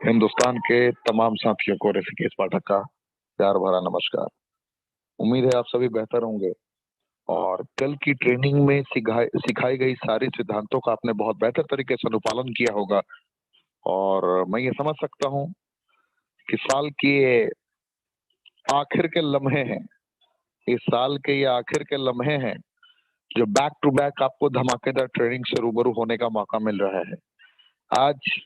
हिंदुस्तान के तमाम साथियों को ऋषिकेश पाठक का प्यार भरा नमस्कार। उम्मीद है आप सभी बेहतर होंगे और कल की ट्रेनिंग में सिखाई गई सारी सिद्धांतों का आपने बहुत बेहतर तरीके से अनुपालन किया होगा। और मैं ये समझ सकता हूँ कि साल के आखिर के लम्हे हैं, इस साल के ये आखिर के लम्हे हैं जो बैक टू बैक आपको धमाकेदार ट्रेनिंग से रूबरू होने का मौका मिल रहा है। आज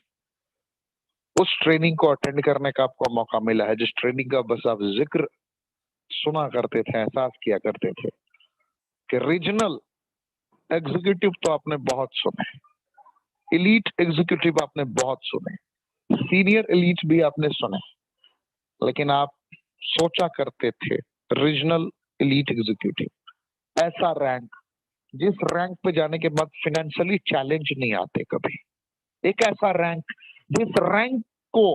उस ट्रेनिंग को अटेंड करने का आपको मौका मिला है जिस ट्रेनिंग का बस आप जिक्र सुना करते थे, एहसास किया करते थे। कि रीजनल एग्जीक्यूटिव तो आपने बहुत सुने, एलीट एग्जीक्यूटिव आपने बहुत सुने, सीनियर एलीट भी आपने सुने, लेकिन आप सोचा करते थे रीजनल एलीट एग्जीक्यूटिव ऐसा रैंक जिस रैंक पे जाने के बाद फाइनेंशियली चैलेंज नहीं आते कभी, एक ऐसा रैंक जिस रैंक को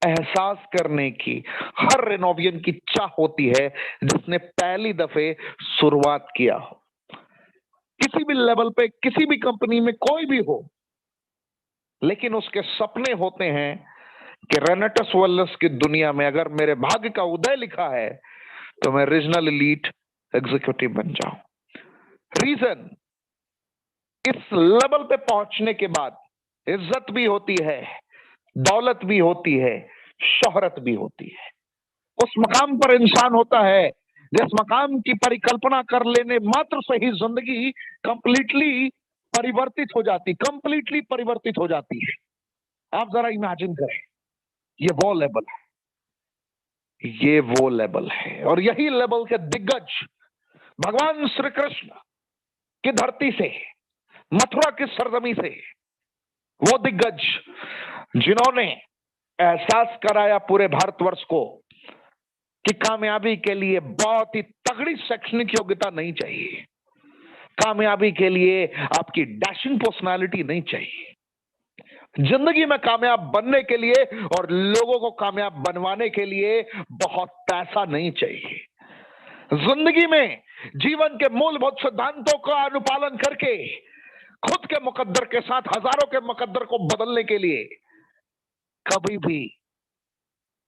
एहसास करने की हर रेनोवियन की चाह होती है जिसने पहली दफे शुरुआत किया हो। किसी भी लेवल पे, किसी भी कंपनी में कोई भी हो, लेकिन उसके सपने होते हैं कि रेनेटस वेलनेस की दुनिया में अगर मेरे भाग्य का उदय लिखा है तो मैं रीजनल एलीट एग्जीक्यूटिव बन जाऊं। रीजन, इस लेवल पे पहुंचने के बाद इज्जत भी होती है, दौलत भी होती है, शोहरत भी होती है। उस मकाम पर इंसान होता है जिस मकाम की परिकल्पना कर लेने मात्र से ही जिंदगी कंप्लीटली परिवर्तित हो जाती है। आप जरा इमेजिन करें, ये वो लेवल है, ये वो लेवल है। और यही लेवल के दिग्गज भगवान श्री कृष्ण की धरती से, मथुरा की सरजमी से, वो दिग्गज जिन्होंने एहसास कराया पूरे भारतवर्ष को कि कामयाबी के लिए बहुत ही तगड़ी शैक्षणिक योग्यता नहीं चाहिए, कामयाबी के लिए आपकी डैशिंग पर्सनालिटी नहीं चाहिए, जिंदगी में कामयाब बनने के लिए और लोगों को कामयाब बनवाने के लिए बहुत पैसा नहीं चाहिए। जिंदगी में जीवन के मूलभूत सिद्धांतों का अनुपालन करके खुद के मुकद्दर के साथ हजारों के मुकद्दर को बदलने के लिए कभी भी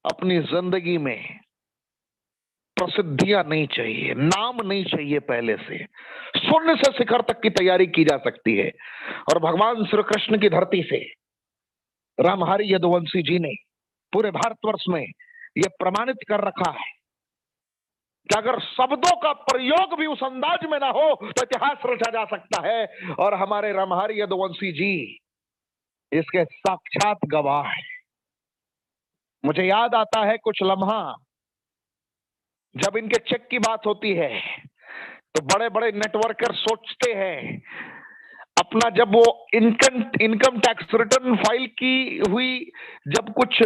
अपनी जिंदगी में प्रसिद्धियां नहीं चाहिए, नाम नहीं चाहिए। पहले से शून्य से शिखर तक की तैयारी की जा सकती है। और भगवान श्री कृष्ण की धरती से रामहरि यदुवंशी जी ने पूरे भारतवर्ष में यह प्रमाणित कर रखा है कि अगर शब्दों का प्रयोग भी उस अंदाज में ना हो तो इतिहास रचा जा सकता है। और हमारे रामहरि यदुवंशी जी इसके साक्षात गवाह है। मुझे याद आता है कुछ लम्हा जब इनके चेक की बात होती है तो बड़े बड़े नेटवर्कर सोचते हैं अपना, जब वो इनकम टैक्स रिटर्न फाइल की हुई जब कुछ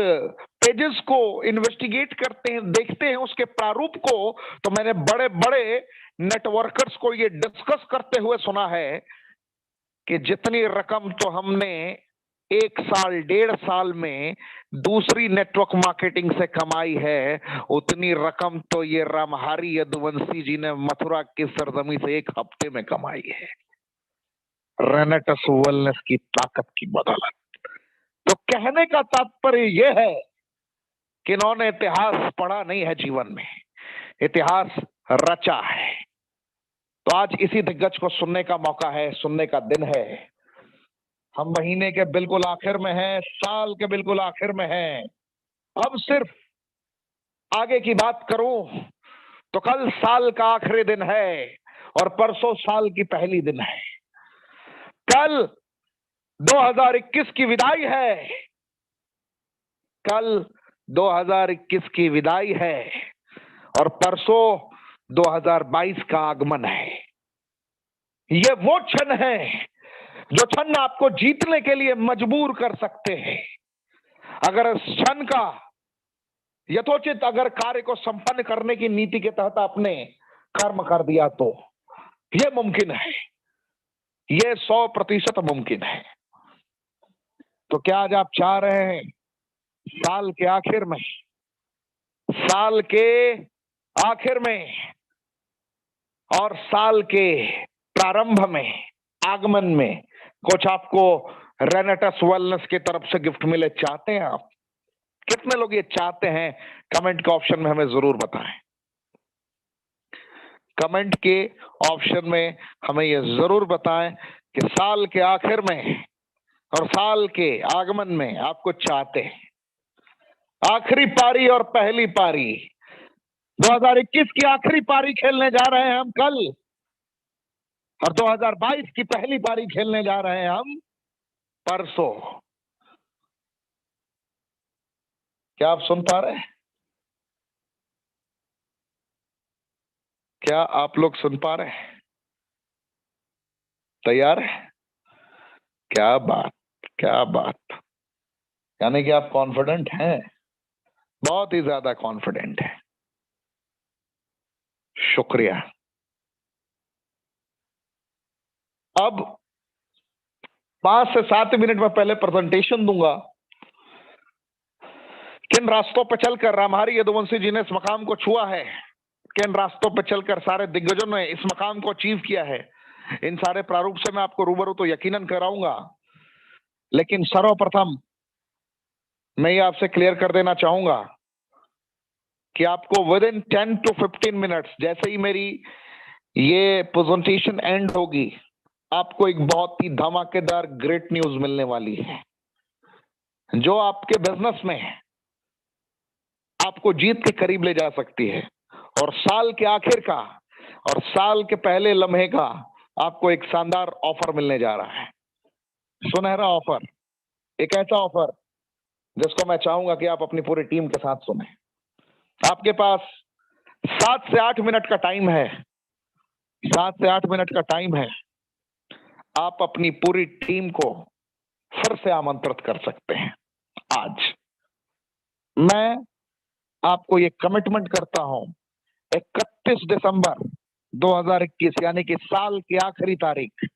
पेजेस को इन्वेस्टिगेट करते हैं, देखते हैं उसके प्रारूप को, तो मैंने बड़े बड़े नेटवर्कर्स को ये डिस्कस करते हुए सुना है कि जितनी रकम तो हमने 1 साल 1.5 साल में दूसरी नेटवर्क मार्केटिंग से कमाई है, उतनी रकम तो ये रामहरि यदुवंशी जी ने मथुरा की सरजमी से 1 हफ्ते में कमाई है, रेनेटस वेलनेस की ताकत की बदौलत। तो कहने का तात्पर्य यह है कि इन्होंने इतिहास पढ़ा नहीं है, जीवन में इतिहास रचा है। तो आज इसी दिग्गज को सुनने का मौका है, सुनने का दिन है। हम महीने के बिल्कुल आखिर में हैं, साल के बिल्कुल आखिर में हैं। अब सिर्फ आगे की बात करूं तो कल साल का आखिरी दिन है और परसों साल की पहली दिन है। कल 2021 की विदाई है, कल 2021 की विदाई है और परसों 2022 का आगमन है। ये वो क्षण है जो क्षण आपको जीतने के लिए मजबूर कर सकते हैं। अगर इस क्षण का यथोचित अगर कार्य को संपन्न करने की नीति के तहत आपने कर्म कर दिया तो यह मुमकिन है, यह 100% मुमकिन है। तो क्या आज आप चाह रहे हैं साल के आखिर में, साल के आखिर में और साल के प्रारंभ में, आगमन में कुछ आपको रेनेटस वेलनेस की तरफ से गिफ्ट मिले, चाहते हैं आप? कितने लोग ये चाहते हैं? कमेंट के ऑप्शन में हमें जरूर बताएं। कमेंट के ऑप्शन में हमें ये जरूर बताएं कि साल के आखिर में और साल के आगमन में आपको चाहते हैं। आखिरी पारी और पहली पारी 2021 की आखिरी पारी खेलने जा रहे हैं हम कल, और 2022 की पहली पारी खेलने जा रहे हैं हम परसों। क्या आप सुन पा रहे हैं? क्या आप लोग सुन पा रहे हैं? तैयार है? क्या बात, क्या बात। यानी कि आप कॉन्फिडेंट हैं, बहुत ही ज्यादा कॉन्फिडेंट है। शुक्रिया। अब 5 से 7 मिनट में पहले प्रेजेंटेशन दूंगा। किन रास्तों पर चलकर रामहारी यदुवंशी जी ने इस मकाम को छुआ है, किन रास्तों पर चलकर सारे दिग्गजों ने इस मकाम को अचीव किया है, इन सारे प्रारूप से मैं आपको रूबरू तो यकीनन कराऊंगा। लेकिन सर्वप्रथम मैं ये आपसे क्लियर कर देना चाहूंगा कि आपको विद इन 10 to 15 मिनट्स, जैसे ही मेरी ये प्रेजेंटेशन एंड होगी, आपको एक बहुत ही धमाकेदार ग्रेट न्यूज मिलने वाली है, जो आपके बिजनेस में आपको जीत के करीब ले जा सकती है। और साल के आखिर का और साल के पहले लम्हे का आपको एक शानदार ऑफर मिलने जा रहा है। सुनहरा ऑफर, एक ऐसा ऑफर जिसको मैं चाहूंगा कि आप अपनी पूरी टीम के साथ सुने। आपके पास 7 से 8 मिनट का टाइम है, 7 से 8 मिनट का टाइम है। आप अपनी पूरी टीम को फिर से आमंत्रित कर सकते हैं। आज मैं आपको ये कमिटमेंट करता हूं, 31 दिसंबर 2021 यानी कि साल की आखिरी तारीख,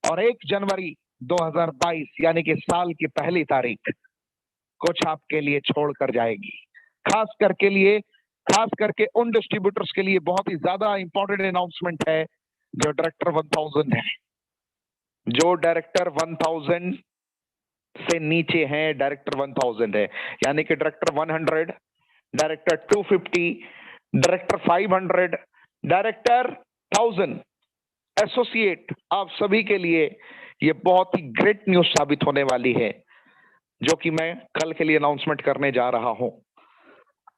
और 1 जनवरी 2022 यानी कि साल की पहली तारीख कुछ आपके लिए छोड़कर जाएगी। खास करके उन डिस्ट्रीब्यूटर्स के लिए बहुत ही ज्यादा इंपॉर्टेंट अनाउंसमेंट है जो डायरेक्टर 1000 है, जो डायरेक्टर 1000 से नीचे हैं। डायरेक्टर 1000 है यानी कि director 100, director 250, director 500, director 1000 associate, आप सभी के लिए ये बहुत ही ग्रेट न्यूज साबित होने वाली है, जो कि मैं कल के लिए अनाउंसमेंट करने जा रहा हूं।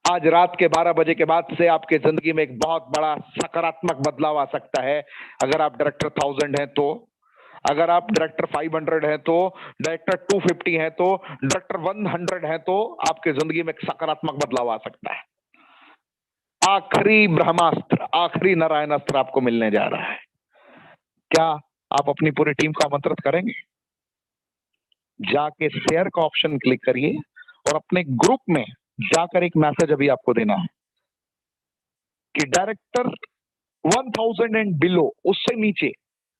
आज रात के 12 बजे के बाद से आपके जिंदगी में एक बहुत बड़ा सकारात्मक बदलाव आ सकता है। अगर आप डायरेक्टर 1000 हैं तो, अगर आप डायरेक्टर 500 हैं तो, डायरेक्टर 250 हैं तो, डायरेक्टर 100 हैं तो आपके जिंदगी में एक सकारात्मक बदलाव आ सकता है। आखिरी ब्रह्मास्त्र, आखिरी नारायणास्त्र आपको मिलने जा रहा है। क्या आप अपनी पूरी टीम को आमंत्रित करेंगे? जाके शेयर का ऑप्शन क्लिक करिए और अपने ग्रुप में जाकर एक मैसेज अभी आपको देना है कि डायरेक्टर 1000 एंड बिलो, उससे नीचे,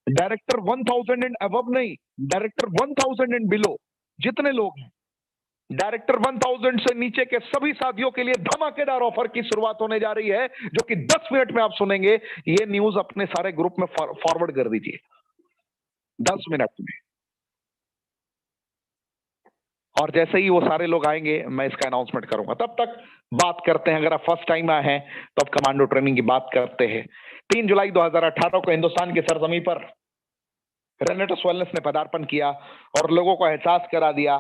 डायरेक्टर 1000 एंड अबव नहीं, डायरेक्टर 1000 एंड बिलो जितने लोग हैं, डायरेक्टर 1000 से नीचे के सभी साथियों के लिए धमाकेदार ऑफर की शुरुआत होने जा रही है, जो कि 10 मिनट में आप सुनेंगे। ये न्यूज अपने सारे ग्रुप में फॉरवर्ड कर दीजिए 10 मिनट में, और जैसे ही वो सारे लोग आएंगे मैं इसका अनाउंसमेंट करूंगा। तब तक बात करते हैं, अगर आप फर्स्ट टाइम आए हैं तो अब कमांडो ट्रेनिंग की बात करते हैं। 3 जुलाई 2018 को हिंदुस्तान की सरजमी पर रेनेटस वेलनेस ने पदार्पण किया और लोगों को एहसास करा दिया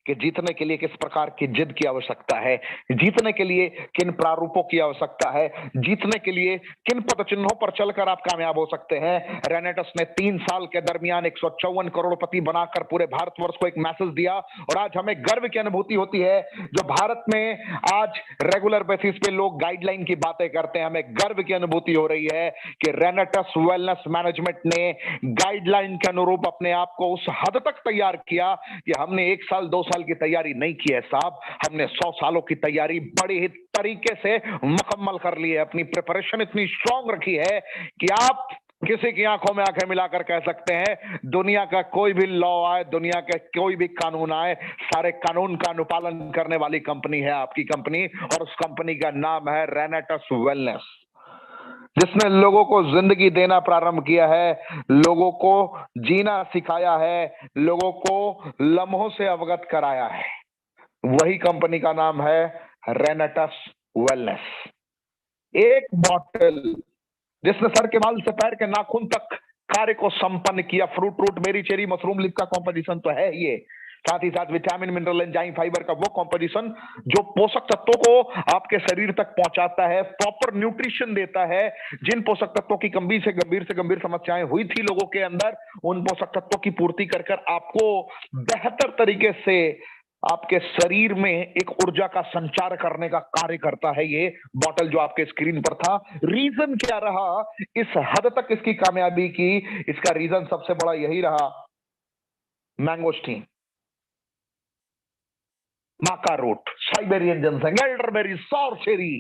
कि जीतने के लिए किस प्रकार की जिद की आवश्यकता है, जीतने के लिए किन प्रारूपों की आवश्यकता है, जीतने के लिए किन पद चिन्हों पर चलकर आप कामयाब हो सकते हैं। रेनेटस ने 3 साल के दरमियान 154 करोड़पति बनाकर पूरे भारतवर्ष को एक मैसेज दिया, और आज हमें गर्व की अनुभूति होती है। जो भारत में आज रेगुलर बेसिस पे लोग गाइडलाइन की बातें करते हैं, हमें गर्व की अनुभूति हो रही है कि रेनेटस वेलनेस मैनेजमेंट ने गाइडलाइन के अनुरूप अपने आप को उस हद तक तैयार किया कि हमने 1 साल 2 साल की तैयारी नहीं की है साहब, हमने 100 सालों की तैयारी बड़ी ही तरीके से मुकम्मल कर ली है। अपनी प्रिपरेशन इतनी स्ट्रांग रखी है कि आप किसी की आंखों में आंखें मिलाकर कह सकते हैं, दुनिया का कोई भी लॉ आए, दुनिया के कोई भी कानून आए, सारे कानून का अनुपालन करने वाली कंपनी है आपकी कंपनी, और उस कंपनी का नाम है रेनेटस वेलनेस। जिसने लोगों को जिंदगी देना प्रारंभ किया है, लोगों को जीना सिखाया है, लोगों को लम्हों से अवगत कराया है, वही कंपनी का नाम है रेनेटस वेलनेस। एक बॉटल जिसने सर के बाल से पैर के नाखून तक कार्य को संपन्न किया, फ्रूट रूट मेरी चेरी मशरूम लीफ का कॉम्पोजिशन तो है ये, साथ ही साथ विटामिन मिनरल एंजाइम फाइबर का वो कॉम्पोजिशन जो पोषक तत्वों को आपके शरीर तक पहुंचाता है, प्रॉपर न्यूट्रिशन देता है। जिन पोषक तत्वों की कमी से गंभीर समस्याएं हुई थी लोगों के अंदर, उन पोषक तत्वों की पूर्ति कर कर आपको बेहतर तरीके से आपके शरीर में एक ऊर्जा का संचार करने का कार्य करता है ये बॉटल जो आपके स्क्रीन पर था। रीजन क्या रहा इस हद तक इसकी कामयाबी की? इसका रीजन सबसे बड़ा यही रहा, mangosteen, maca root, Siberian ginseng, elderberry, sour cherry,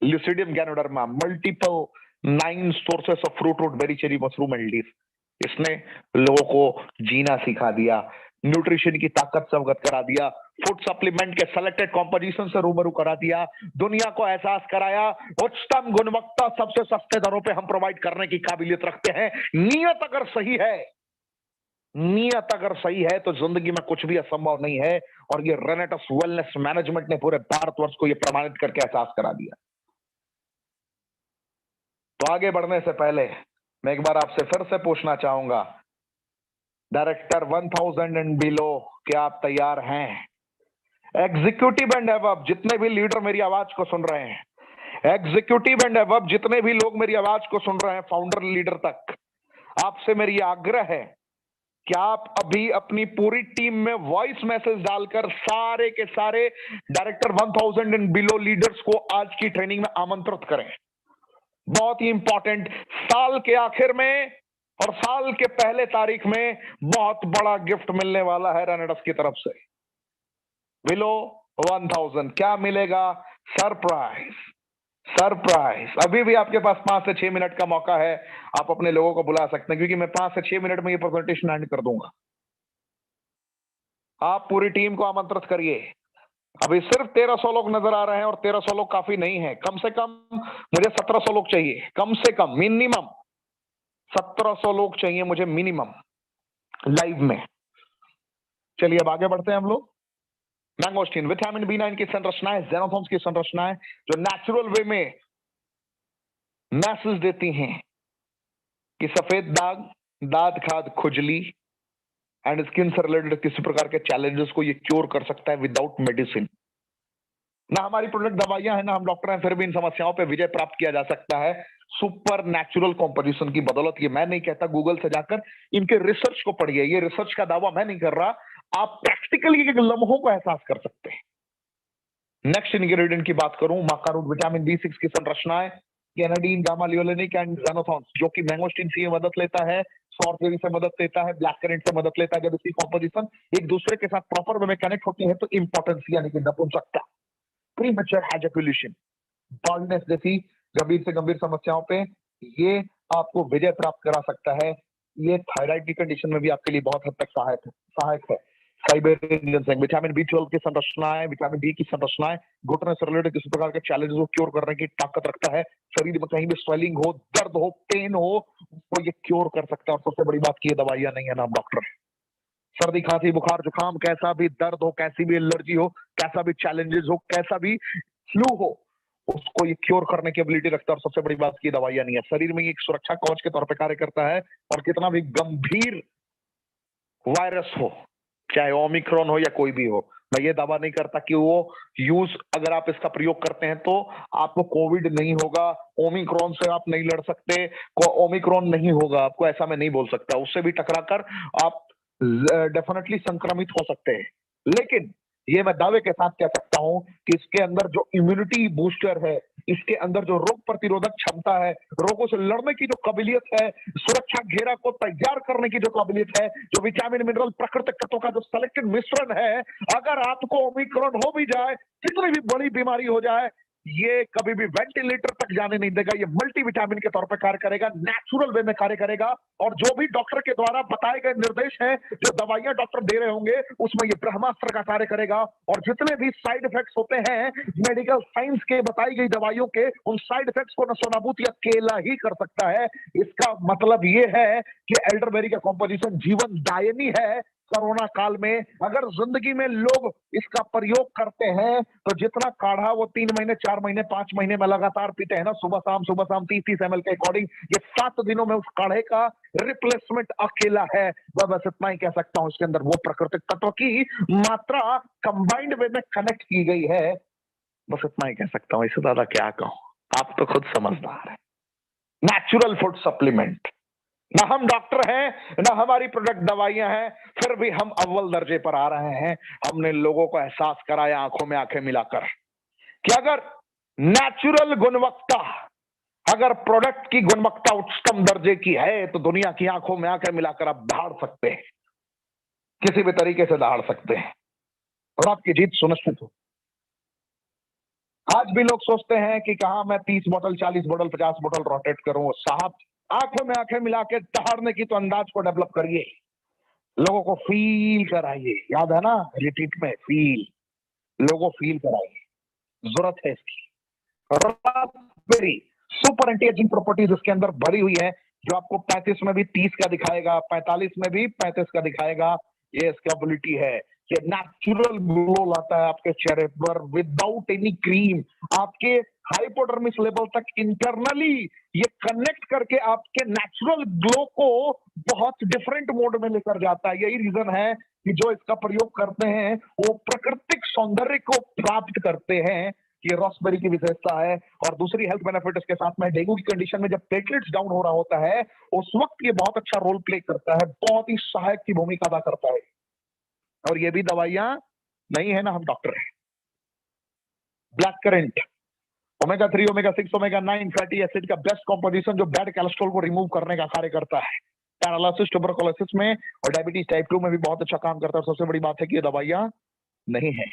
lucidum ganoderma, multiple 9 sources of fruit root berry cherry mushroom and leaf. इसने लोगों को जीना सिखा दिया, न्यूट्रिशन की ताकत से अवगत करा दिया, फूड सप्लीमेंट के सेलेक्टेड कॉम्पोजिशन से रूबरू करा दिया, दुनिया को एहसास कराया उच्चतम गुणवत्ता सबसे सस्ते दरों पे हम प्रोवाइड करने की काबिलियत रखते हैं। नियत अगर सही है, नियत अगर सही है तो जिंदगी में कुछ भी असंभव नहीं है। और ये रेनेटस वेलनेस मैनेजमेंट ने पूरे भारतवर्ष को ये प्रमाणित करके एहसास करा दिया। तो आगे बढ़ने से पहले मैं एक बार आपसे फिर से पूछना चाहूंगा, डायरेक्टर 1000 एंड बिलो, क्या आप तैयार हैं? एग्जीक्यूटिव एंड अबव जितने भी लीडर मेरी आवाज को सुन रहे हैं, एग्जीक्यूटिव एंड अबव जितने भी लोग मेरी आवाज को सुन रहे हैं, फाउंडर लीडर तक, आपसे मेरी आग्रह है कि आप अभी अपनी पूरी टीम में वॉइस मैसेज डालकर सारे के सारे डायरेक्टर 1000 एंड बिलो लीडर्स को आज की ट्रेनिंग में आमंत्रित करें। बहुत ही इंपॉर्टेंट, साल के आखिर में और साल के पहले तारीख में बहुत बड़ा गिफ्ट मिलने वाला है रेनेटस की तरफ से। बिलो 1000 क्या मिलेगा? Surprise, surprise. अभी भी आपके पास 5 से 6 मिनट का मौका है, आप अपने लोगों को बुला सकते हैं क्योंकि मैं 5 से 6 मिनट में ये प्रेजेंटेशन एंड कर दूंगा। आप पूरी टीम को आमंत्रित करिए। अभी सिर्फ 1300 लोग नजर आ रहे हैं और 1300 लोग काफी नहीं है, कम से कम मुझे 1700 लोग चाहिए, कम से कम मिनिमम 1700 लोग चाहिए मुझे मिनिमम लाइव में। चलिए अब आगे बढ़ते हैं हम लोग। मैंगोस्टीन विटामिन B9 की संरचना है, ज़ेनोथॉर्म्स की संरचना है जो नेचुरल वे में मैसेज देती हैं कि सफेद दाग, दांत खाद, खुजली एंड स्किन से रिलेटेड किसी प्रकार के चैलेंजेस को ये क्योर कर सकता है विदाउट मेडिसिन। ना हमारी प्रोडक्ट दवाइयां हैं, ना हम डॉक्टर हैं, फिर भी इन समस्याओं पे विजय प्राप्त किया जा सकता है सुपर नेचुरल कॉम्पोजिशन की बदौलत। ये मैं नहीं कहता, गूगल से जाकर इनके रिसर्च को पढ़िए, ये रिसर्च का दावा मैं नहीं कर रहा, आप प्रैक्टिकली लम्हों को एहसास कर सकते हैं। नेक्स्ट इंग्रेडिएंट की बात करूं, माका रूट विटामिन B6 की संरचना है, कैनाडीन, गामा लियोलेनिक एंड ज़ेनोथॉर्म्स जो कि मैंगोस्टीन से मदद लेता है, सौर चेरी से मदद लेता है, ब्लैक करेंट से मदद लेता है। जब इसकी कॉम्पोजिशन एक दूसरे के साथ प्रॉपर वे में कनेक्ट होती है तो इंपॉर्टेंस यानी कि नपुंसकता, प्रीमेच्योर एजैकुलेशन, बॉल्डनेस जैसी गंभीर से गंभीर समस्याओं पे ये आपको विजय प्राप्त करा सकता है। ये थायराइड की कंडीशन में भी आपके लिए बहुत हद तक सहायक है। साइबेरियन जिनसेंग विटामिन B12 की संरचना है, विटामिन D की संरचना है, घुटने से रिलेटेड किसी प्रकार के चैलेंजेस को क्योर करने की ताकत रखता है। शरीर में कहीं भी स्वेलिंग हो, दर्द हो, पेन हो, उसको ये क्योर कर सकता है। और सबसे बड़ी बात की ये दवाइयां नहीं है ना, डॉक्टर है। सर्दी, खांसी, बुखार, जुकाम, कैसा भी दर्द हो, कैसी भी एलर्जी हो, कैसा भी चैलेंजेस हो, कैसा भी फ्लू हो, उसको ये क्योर करने की एबिलिटी रखता है। और सबसे बड़ी बात की दवाइयां नहीं है, शरीर में एक सुरक्षा कवच के तौर पर कार्य करता है। और कितना भी गंभीर वायरस हो, चाहे ओमिक्रॉन हो या कोई भी हो, मैं ये दावा नहीं करता कि वो यूज अगर आप इसका प्रयोग करते हैं तो आपको कोविड नहीं होगा, ओमिक्रॉन से आप नहीं लड़ सकते, ओमिक्रॉन नहीं होगा आपको, ऐसा मैं नहीं बोल सकता। उससे भी टकराकर आप डेफिनेटली संक्रमित हो सकते हैं, लेकिन ये मैं दावे के साथ कह सकता हूं कि इसके अंदर जो इम्यूनिटी बूस्टर है, इसके अंदर जो रोग प्रतिरोधक क्षमता है, रोगों से लड़ने की जो काबिलियत है, सुरक्षा घेरा को तैयार करने की जो काबिलियत है, जो विटामिन मिनरल प्राकृतिक तत्वों का जो सेलेक्टेड मिश्रण है, अगर आपको ओमिक्रॉन हो भी जाए, कितनी भी बड़ी बीमारी हो जाए, ये कभी भी वेंटिलेटर तक जाने नहीं देगा। ये मल्टीविटामिन के तौर पर कार्य करेगा, नेचुरल वे में कार्य करेगा, और जो भी डॉक्टर के द्वारा बताए गए निर्देश हैं, जो दवाइयां डॉक्टर दे रहे होंगे, उसमें ये ब्रह्मास्त्र का कार्य करेगा। और जितने भी साइड इफेक्ट्स होते हैं मेडिकल साइंस के बताई गई दवाइयों के, उन साइड इफेक्ट्स को नसोनाबूत या अकेला ही कर सकता है। इसका मतलब ये है कि एल्डरबेरी का कॉम्पोजिशन जीवन दायनी है। कोरोना काल में अगर जिंदगी में लोग इसका प्रयोग करते हैं तो जितना काढ़ा वो 3 महीने 4 महीने 5 महीने में लगातार पीते हैं ना, सुबह शाम 30 ml के अकॉर्डिंग, ये 7 दिनों में उस काढ़े का रिप्लेसमेंट अकेला है। वह बस इतना ही कह सकता हूं, इसके अंदर वो प्राकृतिक तत्व की मात्रा कंबाइंड वे में कनेक्ट की गई है। बस इतना ही कह सकता हूं, इससे ज्यादा क्या कहूं, आप तो खुद समझदार है। नेचुरल फूड सप्लीमेंट, ना हम डॉक्टर हैं, ना हमारी प्रोडक्ट दवाइयां हैं, फिर भी हम अव्वल दर्जे पर आ रहे हैं। हमने लोगों को एहसास कराया आंखों में आंखें मिलाकर कि अगर नेचुरल गुणवत्ता, अगर प्रोडक्ट की गुणवत्ता उच्चतम दर्जे की है तो दुनिया की आंखों में आंखें मिलाकर आप दहाड़ सकते हैं, किसी भी तरीके से दहाड़ सकते हैं और आपकी जीत सुनिश्चित हो। आज भी लोग सोचते हैं कि कहां मैं 30 बोतल 40 बोतल 50 बोतल रोटेट करूं। साहब, आंखों में आंखें मिला के दहाड़ने की तो अंदाज को डेवलप करिए, लोगों को फील कराइए। याद है ना रिट्रीट में, फील, लोगों फील कराइए, जरूरत है इसकी। Raspberry super anti ageing properties इसके अंदर भरी हुई है, जो आपको 35 में भी 30 का दिखाएगा, 45 में भी 35 का दिखाएगा। ये इसकी एबिलिटी है, ये नेचुरल ग्लो लाता है आपके चेहरे पर विदाउट एनी क्रीम। आपके हाइपोडर्मिस लेवल तक इंटरनली ये कनेक्ट करके आपके नेचुरल ग्लो को बहुत डिफरेंट मोड में लेकर जाता है। यही रीजन है कि जो इसका प्रयोग करते हैं वो प्राकृतिक सौंदर्य को प्राप्त करते हैं। ये रास्पबेरी की विशेषता है। और दूसरी हेल्थ बेनिफिट इसके साथ में, डेंगू की कंडीशन में जब प्लेटलेट्स डाउन हो रहा होता है उस वक्त ये बहुत अच्छा रोल प्ले करता है, बहुत ही सहायक की भूमिका अदा करता है। और ये भी दवाइयां नहीं है ना, हम डॉक्टर हैं। Black currant omega 3 omega 6 omega 9 fatty acid का बेस्ट कॉम्पोजिशन, जो बैड कोलेस्ट्रॉल को रिमूव करने का कार्य करता है। पैरालिसिस ट्यूबरकुलोसिस में और डायबिटीज टाइप 2 में भी बहुत अच्छा काम करता है। सबसे बड़ी बात है कि ये दवाइयां नहीं है।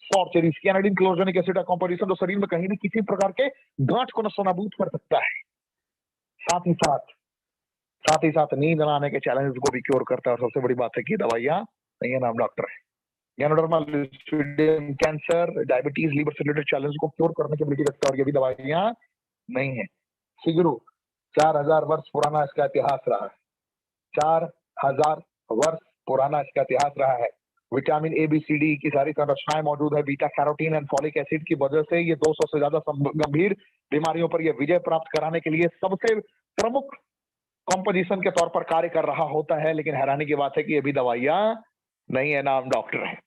फॉर्चेरिस कैनाडिन क्लोरोजेनिक एसिड का कॉम्पोजिशन जो शरीर में कहीं भी किसी प्रकार के गांठ को नसोनाबूद कर सकता है। साथ ही साथ नींद न आने के चैलेंजेस को भी क्योर करता है। और सबसे बड़ी बात है कि दवाइयां नहीं है, नाम डॉक्टर है। गैनोडर्मा लिस्टिडियम कैंसर, डायबिटीज, लीवर से रिलेटेड चैलेंज को क्योर करने की एबिलिटी रखता है, और ये भी दवाइयां नहीं है। सिगरू 4000 वर्ष पुराना इसका इतिहास रहा है। 4000 वर्ष पुराना इसका इतिहास रहा है। Vitamin A B C D की सारी संरचनाएं मौजूद है। Beta carotene and folic acid की वजह से ये 200 से ज्यादा गंभीर बीमारियों पर यह विजय प्राप्त कराने के लिए सबसे प्रमुख कॉम्पोजिशन के तौर पर कार्य कर रहा होता है। लेकिन हैरानी की बात है कि ये भी दवाइयां नहीं है, नाम डॉक्टर है।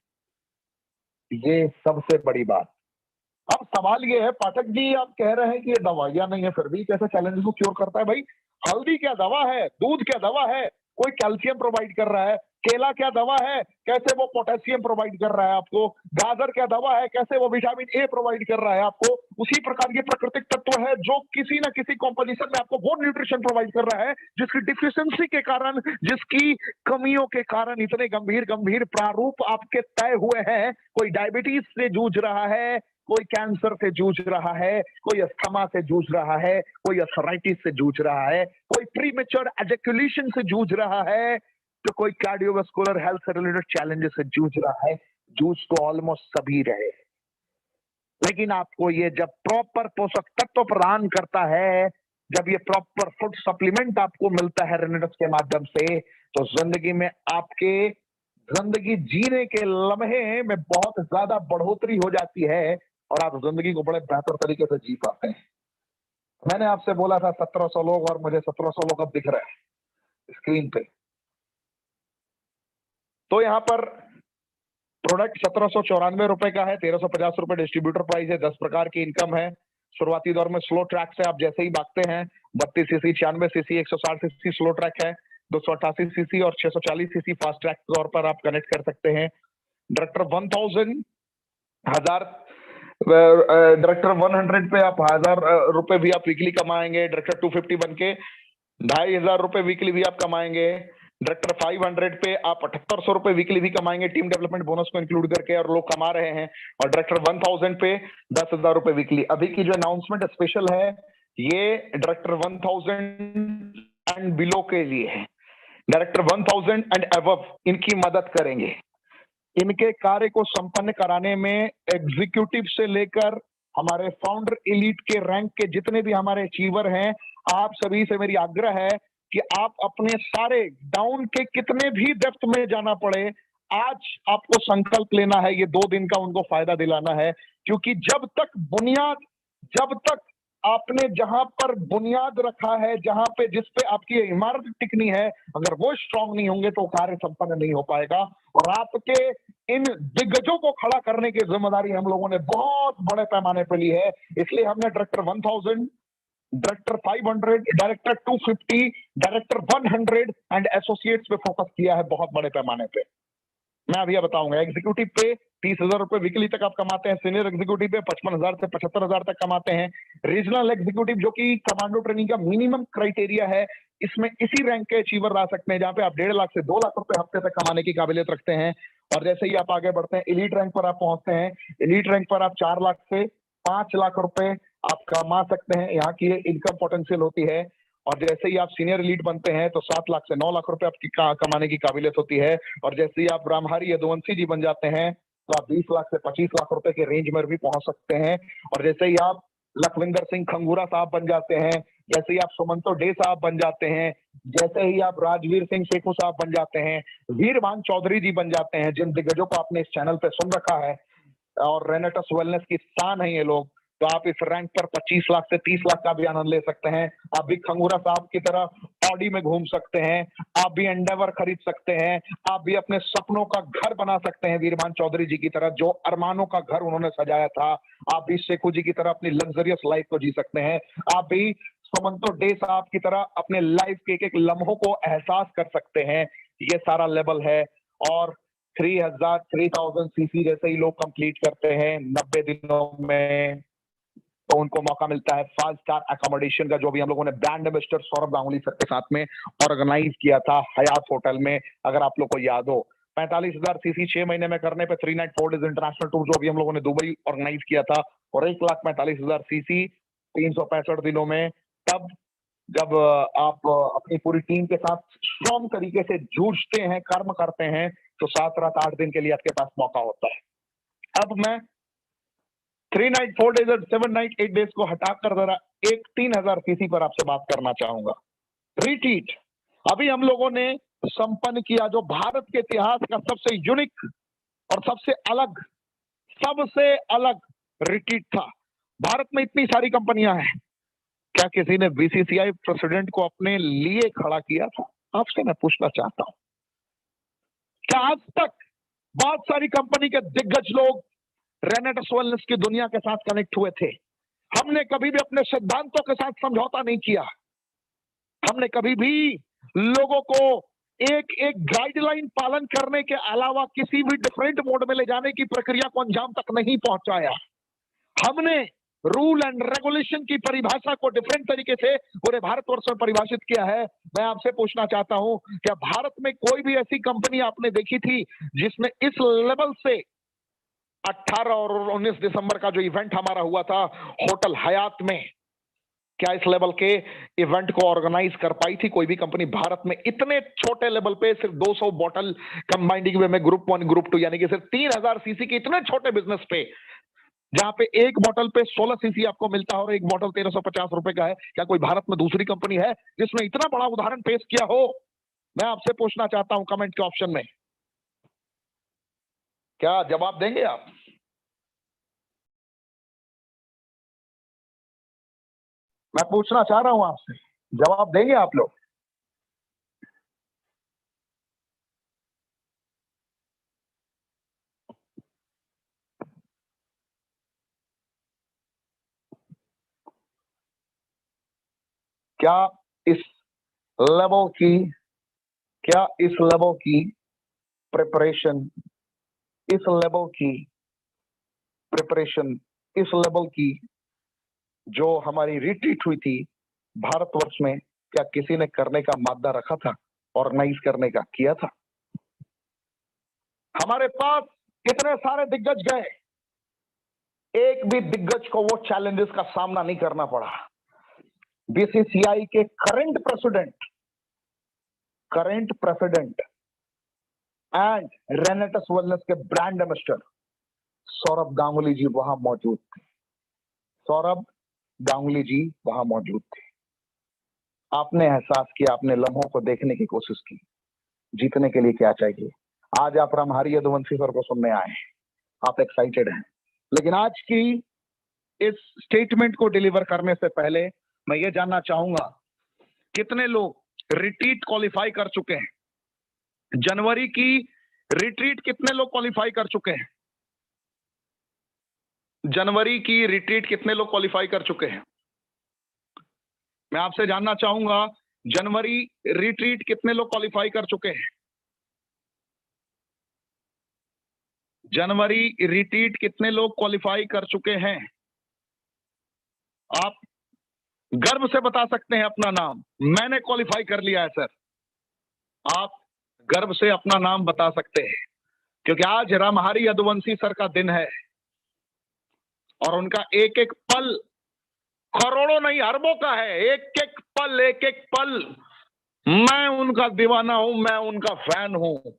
ये सबसे बड़ी बात। अब सवाल ये है, पाठक जी आप कह रहे हैं कि ये दवाइयां नहीं है फिर भी कैसे चैलेंजेस को क्योर करता है? भाई हल्दी क्या दवा है, दूध क्या दवा है, कोई कैल्शियम प्रोवाइड कर रहा है। केला क्या दवा है, कैसे वो पोटेशियम प्रोवाइड कर रहा है आपको। गाजर क्या दवा है, कैसे वो विटामिन ए प्रोवाइड कर रहा है आपको। उसी प्रकार ये प्राकृतिक तत्व है जो किसी ना किसी कॉम्पोजिशन में आपको वो न्यूट्रिशन प्रोवाइड कर रहा है जिसकी डिफिशियंसी के कारण, जिसकी कमियों के कारण इतने गंभीर गंभीर प्रारूप आपके तय हुए हैं। कोई डायबिटीज से जूझ रहा है, कोई कैंसर से जूझ रहा है, कोई अस्थमा से जूझ रहा है, कोई अर्थराइटिस से जूझ रहा है, कोई प्रीमेच्योर एजैक्यूलेशन से जूझ रहा है, तो कोई कार्डियोवास्कुलर हेल्थ से रिलेटेड चैलेंजेस से जूझ रहा है। जूझ तो ऑलमोस्ट सभी रहे, लेकिन आपको ये जब प्रॉपर पोषक तत्व प्रदान करता है, जब ये प्रॉपर फूड सप्लीमेंट आपको मिलता है रेनेडस के माध्यम से, तो जिंदगी में आपके जिंदगी जीने के लम्हे में बहुत ज्यादा बढ़ोतरी हो जाती है और आप जिंदगी को बड़े बेहतर तरीके से जी पाते हैं। मैंने आपसे बोला था 1700 लोग, और मुझे 1700 लोग अब दिख रहे हैं स्क्रीन पे। तो यहाँ पर प्रोडक्ट 1794 रुपए का है, 1350 रुपए डिस्ट्रीब्यूटर प्राइस है। 10 प्रकार की इनकम है। शुरुआती दौर में स्लो ट्रैक से आप जैसे ही भागते हैं, 32 CC, 96 CC, 160 CC slow track है, 288 सीसी और 640 सीसी फास्ट ट्रैक तौर पर आप कनेक्ट कर सकते हैं। डायरेक्टर 100 पे आप 1000 रुपए भी आप वीकली कमाएंगे। डायरेक्टर 250 बन के 2500 रुपए वीकली भी आप कमाएंगे। डायरेक्टर 500 पे आप 7800 रुपए वीकली भी कमाएंगे टीम डेवलपमेंट बोनस को इंक्लूड करके, और लोग कमा रहे हैं। और डायरेक्टर 1000 पे 10,000 रुपए वीकली। अभी की जो अनाउंसमेंट स्पेशल है ये डायरेक्टर 1000 एंड बिलो के लिए है। डायरेक्टर 1000 एंड अबव इनकी मदद करेंगे। इनके कार्य को संपन्न कराने में एग्जीक्यूटिव से लेकर हमारे फाउंडर एलीट के रैंक के जितने भी हमारे अचीवर हैं, आप सभी से मेरी आग्रह है कि आप अपने सारे डाउन के कितने भी डेप्थ में जाना पड़े, आज आपको संकल्प लेना है, ये 2 दिन का उनको फायदा दिलाना है। क्योंकि जब तक आपने जहां पर बुनियाद रखा है, जहां पे जिस पे आपकी इमारत टिकनी है, अगर वो स्ट्रांग नहीं होंगे तो कार्य संपन्न नहीं हो पाएगा। और आपके इन दिग्गजों को खड़ा करने की जिम्मेदारी हम लोगों ने बहुत बड़े पैमाने पर ली है। इसलिए हमने director 1000, director 500, director 250, director 100 and associates पे फोकस किया है बहुत बड़े पैमाने पे। मैं अभी बताऊंगा। एग्जीक्यूटिव पे 30,000 रुपए वीकली तक आप कमाते हैं। सीनियर एग्जीक्यूटिव पे 55,000 से 75,000 तक कमाते हैं। रीजनल एग्जीक्यूटिव जो कि कमांडो ट्रेनिंग का मिनिमम क्राइटेरिया है, इसमें इसी रैंक के अचीवर ला सकते हैं, जहां पे आप 1.5 लाख से 2 लाख रुपए हफ्ते तक कमाने की काबिलियत रखते हैं। और जैसे ही आप आगे बढ़ते हैं, एलीट रैंक पर आप पहुंचते हैं। एलीट रैंक पर आप 4 लाख से 5 लाख रुपए आप कमा सकते हैं। यहाँ की इनकम पोटेंशियल होती है। और जैसे ही आप सीनियर एलीट बनते हैं तो 7 लाख से 9 लाख रुपए आपकी कमाने की काबिलियत होती है। और जैसे ही आप ब्रह्महारी यदुवंशी जी बन जाते हैं तो आप 20 लाख से 25 लाख रुपए के रेंज में भी पहुंच सकते हैं। और जैसे ही आप लखविंदर सिंह खंगूरा साहब बन जाते हैं, जैसे ही आप सुमंतो डे साहब बन जाते हैं, जैसे ही आप राजवीर सिंह शेखू साहब बन जाते हैं, वीरभान चौधरी जी बन जाते हैं, जिन दिग्गजों को आपने इस चैनल पे सुन रखा है और रेनेटस वेलनेस की शान है ये लोग, तो आप इस रैंक पर 25 लाख से 30 लाख का भी आनंद ले सकते हैं। आप भी खंगूरा साहब की तरह ऑडी में घूम सकते हैं। आप भी एंडेवर खरीद सकते हैं। आप भी अपने सपनों का घर बना सकते हैं, वीरभान चौधरी जी की तरह, जो अरमानों का घर उन्होंने सजाया था। आप भी शेखू जी की तरह अपनी लग्जरियस लाइफ को जी सकते हैं। आप भी सुमंतो डे साहब की तरह अपने लाइफ के एक एक लम्हों को एहसास कर सकते हैं। ये सारा लेवल है। और 3000 सीसी जैसे ही लोग कंप्लीट करते हैं 90 दिनों में, तो उनको मौका मिलता है 5 स्टार अकोमोडेशन का, जो भी हम लोगों ने brand ambassador Saurabh Ganguly sir के साथ में ऑर्गेनाइज किया था हयात होटल में, अगर आप लोग को याद हो। 45,000 सीसी 6 महीने में करने पे 3 नाइट 4 डेज इंटरनेशनल टूर जो भी हम लोगों ने दुबई ऑर्गेनाइज किया था, और 1,45,000 सीसी 365 दिनों में, तब जब आप अपनी पूरी टीम के साथ स्ट्रॉन्ग तरीके से जूझते हैं, कर्म करते हैं, तो 7 रात 8 दिन के लिए आपके पास मौका होता है। अब मैं 3 नाइट 4 डेज और 7 नाइट 8 डेज को हटाकर जरा एक 3,000 सीसी पर आपसे बात करना चाहूंगा। रिट्रीट अभी हम लोगों ने संपन्न किया, जो भारत के इतिहास का सबसे यूनिक और सबसे अलग रिट्रीट था। भारत में इतनी सारी कंपनियां हैं, क्या किसी ने बीसीसीआई प्रेसिडेंट को अपने लिए खड़ा किया था? आपसे मैं पूछना चाहता हूं, क्या आज तक बहुत सारी कंपनी के दिग्गज लोग रेनेटस वेलनेस की दुनिया के साथ कनेक्ट हुए थे? हमने कभी भी अपने सिद्धांतों के साथ समझौता नहीं किया। हमने कभी भी लोगों को एक एक गाइडलाइन पालन करने के अलावा किसी भी डिफरेंट मोड में ले जाने की प्रक्रिया को अंजाम तक नहीं पहुंचाया। हमने रूल एंड रेगुलेशन की परिभाषा को डिफरेंट तरीके से पूरे भारतवर्ष में परिभाषित किया है। मैं आपसे पूछना चाहता हूं, क्या भारत में कोई भी ऐसी कंपनी आपने देखी थी जिसने इस लेवल से 18 और 19 दिसंबर का जो इवेंट हमारा हुआ था होटल हयात में, क्या इस लेवल के इवेंट को ऑर्गेनाइज कर पाई थी कोई भी कंपनी भारत में? इतने छोटे लेवल पे सिर्फ 200 बॉटल कंबाइंडिंग वे में ग्रुप 1 ग्रुप 2 यानी कि सिर्फ 3,000 सीसी के इतने छोटे बिजनेस पे, जहां पे एक बॉटल पे 16 सीसी आपको मिलता है और एक बॉटल 1,350 रुपए का है, क्या कोई भारत में दूसरी कंपनी है जिसने इतना बड़ा उदाहरण पेश किया हो? मैं आपसे पूछना चाहता हूं कमेंट के ऑप्शन में, क्या जवाब देंगे आप? मैं पूछना चाह रहा हूं आपसे, जवाब देंगे आप लोग? क्या इस लेवल की क्या इस लेवल की प्रिपरेशन इस लेवल की प्रिपरेशन इस लेवल की जो हमारी रिट्रीट हुई थी भारतवर्ष में, क्या किसी ने करने का मादा रखा था? ऑर्गेनाइज करने का किया था। हमारे पास कितने सारे दिग्गज गए, एक भी दिग्गज को वो चैलेंजेस का सामना नहीं करना पड़ा। बीसीसीआई के करंट प्रेसिडेंट एंड रेनेटस वेलनेस के ब्रांड एम्बेसडर सौरभ गांगुली जी वहां मौजूद थे। सौरभ गांगुली जी वहां मौजूद थे। आपने एहसास किया, आपने लम्हों को देखने की कोशिश की। जीतने के लिए क्या चाहिए? आज आप रामहरि यदुवंशी सर को सुनने आए हैं, आप एक्साइटेड हैं, लेकिन आज की इस स्टेटमेंट को डिलीवर करने से पहले मैं ये जानना चाहूंगा कितने लोग रिट्रीट क्वालिफाई कर चुके हैं? जनवरी की रिट्रीट कितने लोग क्वालिफाई कर चुके हैं? जनवरी की रिट्रीट कितने लोग क्वालिफाई कर चुके हैं? मैं आपसे जानना चाहूंगा, जनवरी रिट्रीट कितने लोग क्वालिफाई कर चुके हैं? जनवरी रिट्रीट कितने लोग क्वालिफाई कर चुके हैं? आप गर्व से बता सकते हैं अपना नाम, मैंने क्वालिफाई कर लिया है सर। आप गर्व से अपना नाम बता सकते हैं, क्योंकि आज रामहरि यदुवंशी सर का दिन है और उनका एक एक पल करोड़ों नहीं अरबों का है। एक एक पल मैं उनका दीवाना हूं, मैं उनका फैन हूं।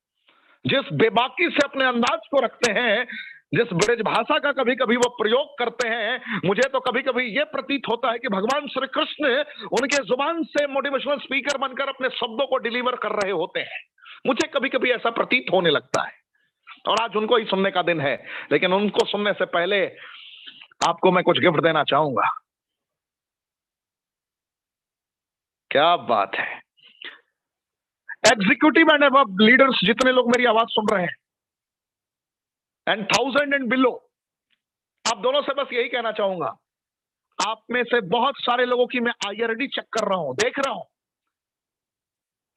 जिस बेबाकी से अपने अंदाज को रखते हैं, जिस ब्रज भाषा का कभी कभी वो प्रयोग करते हैं, मुझे तो कभी कभी ये प्रतीत होता है कि भगवान श्री कृष्ण उनके जुबान से मोटिवेशनल स्पीकर बनकर अपने शब्दों को डिलीवर कर रहे होते हैं। मुझे कभी कभी ऐसा प्रतीत होने लगता है, और आज उनको ही सुनने का दिन है। लेकिन उनको सुनने से पहले आपको मैं कुछ गिफ्ट देना चाहूंगा। क्या बात है! एग्जीक्यूटिव एंड अबव लीडर्स जितने लोग मेरी आवाज सुन रहे हैं, एंड 1000 एंड बिलो, आप दोनों से बस यही कहना चाहूंगा, आप में से बहुत सारे लोगों की मैं आईआरडी चेक कर रहा हूं, देख रहा हूं।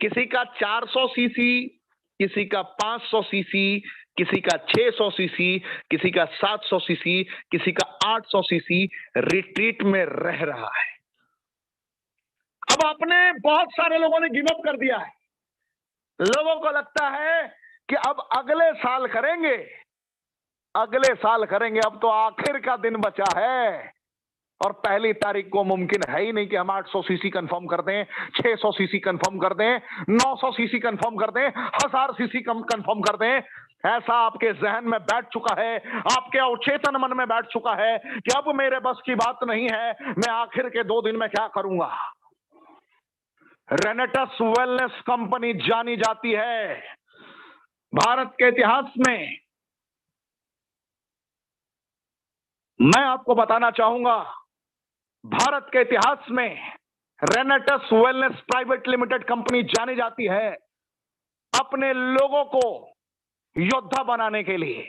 किसी का 400 सीसी, किसी का 500 सीसी, किसी का 600 सीसी, किसी का 700 सीसी, किसी का 800 सीसी रिट्रीट में रह रहा है। अब आपने बहुत सारे लोगों ने गिव अप कर दिया है। लोगों को लगता है कि अब अगले साल करेंगे, अब तो आखिर का दिन बचा है और पहली तारीख को मुमकिन है ही नहीं कि हम 800 सीसी कंफर्म कर दें, 600 सीसी कंफर्म कर दें, 900 सीसी कंफर्म कर दें, 1000 सीसी कंफर्म कर दें। ऐसा आपके जहन में बैठ चुका है, आपके अवचेतन मन में बैठ चुका है कि अब मेरे बस की बात नहीं है, मैं आखिर के 2 दिन में क्या करूंगा। रेनेटस वेलनेस कंपनी जानी जाती है भारत के इतिहास में। मैं आपको बताना चाहूंगा, भारत के इतिहास में रेनेटस वेलनेस प्राइवेट लिमिटेड कंपनी जानी जाती है अपने लोगों को योद्धा बनाने के लिए।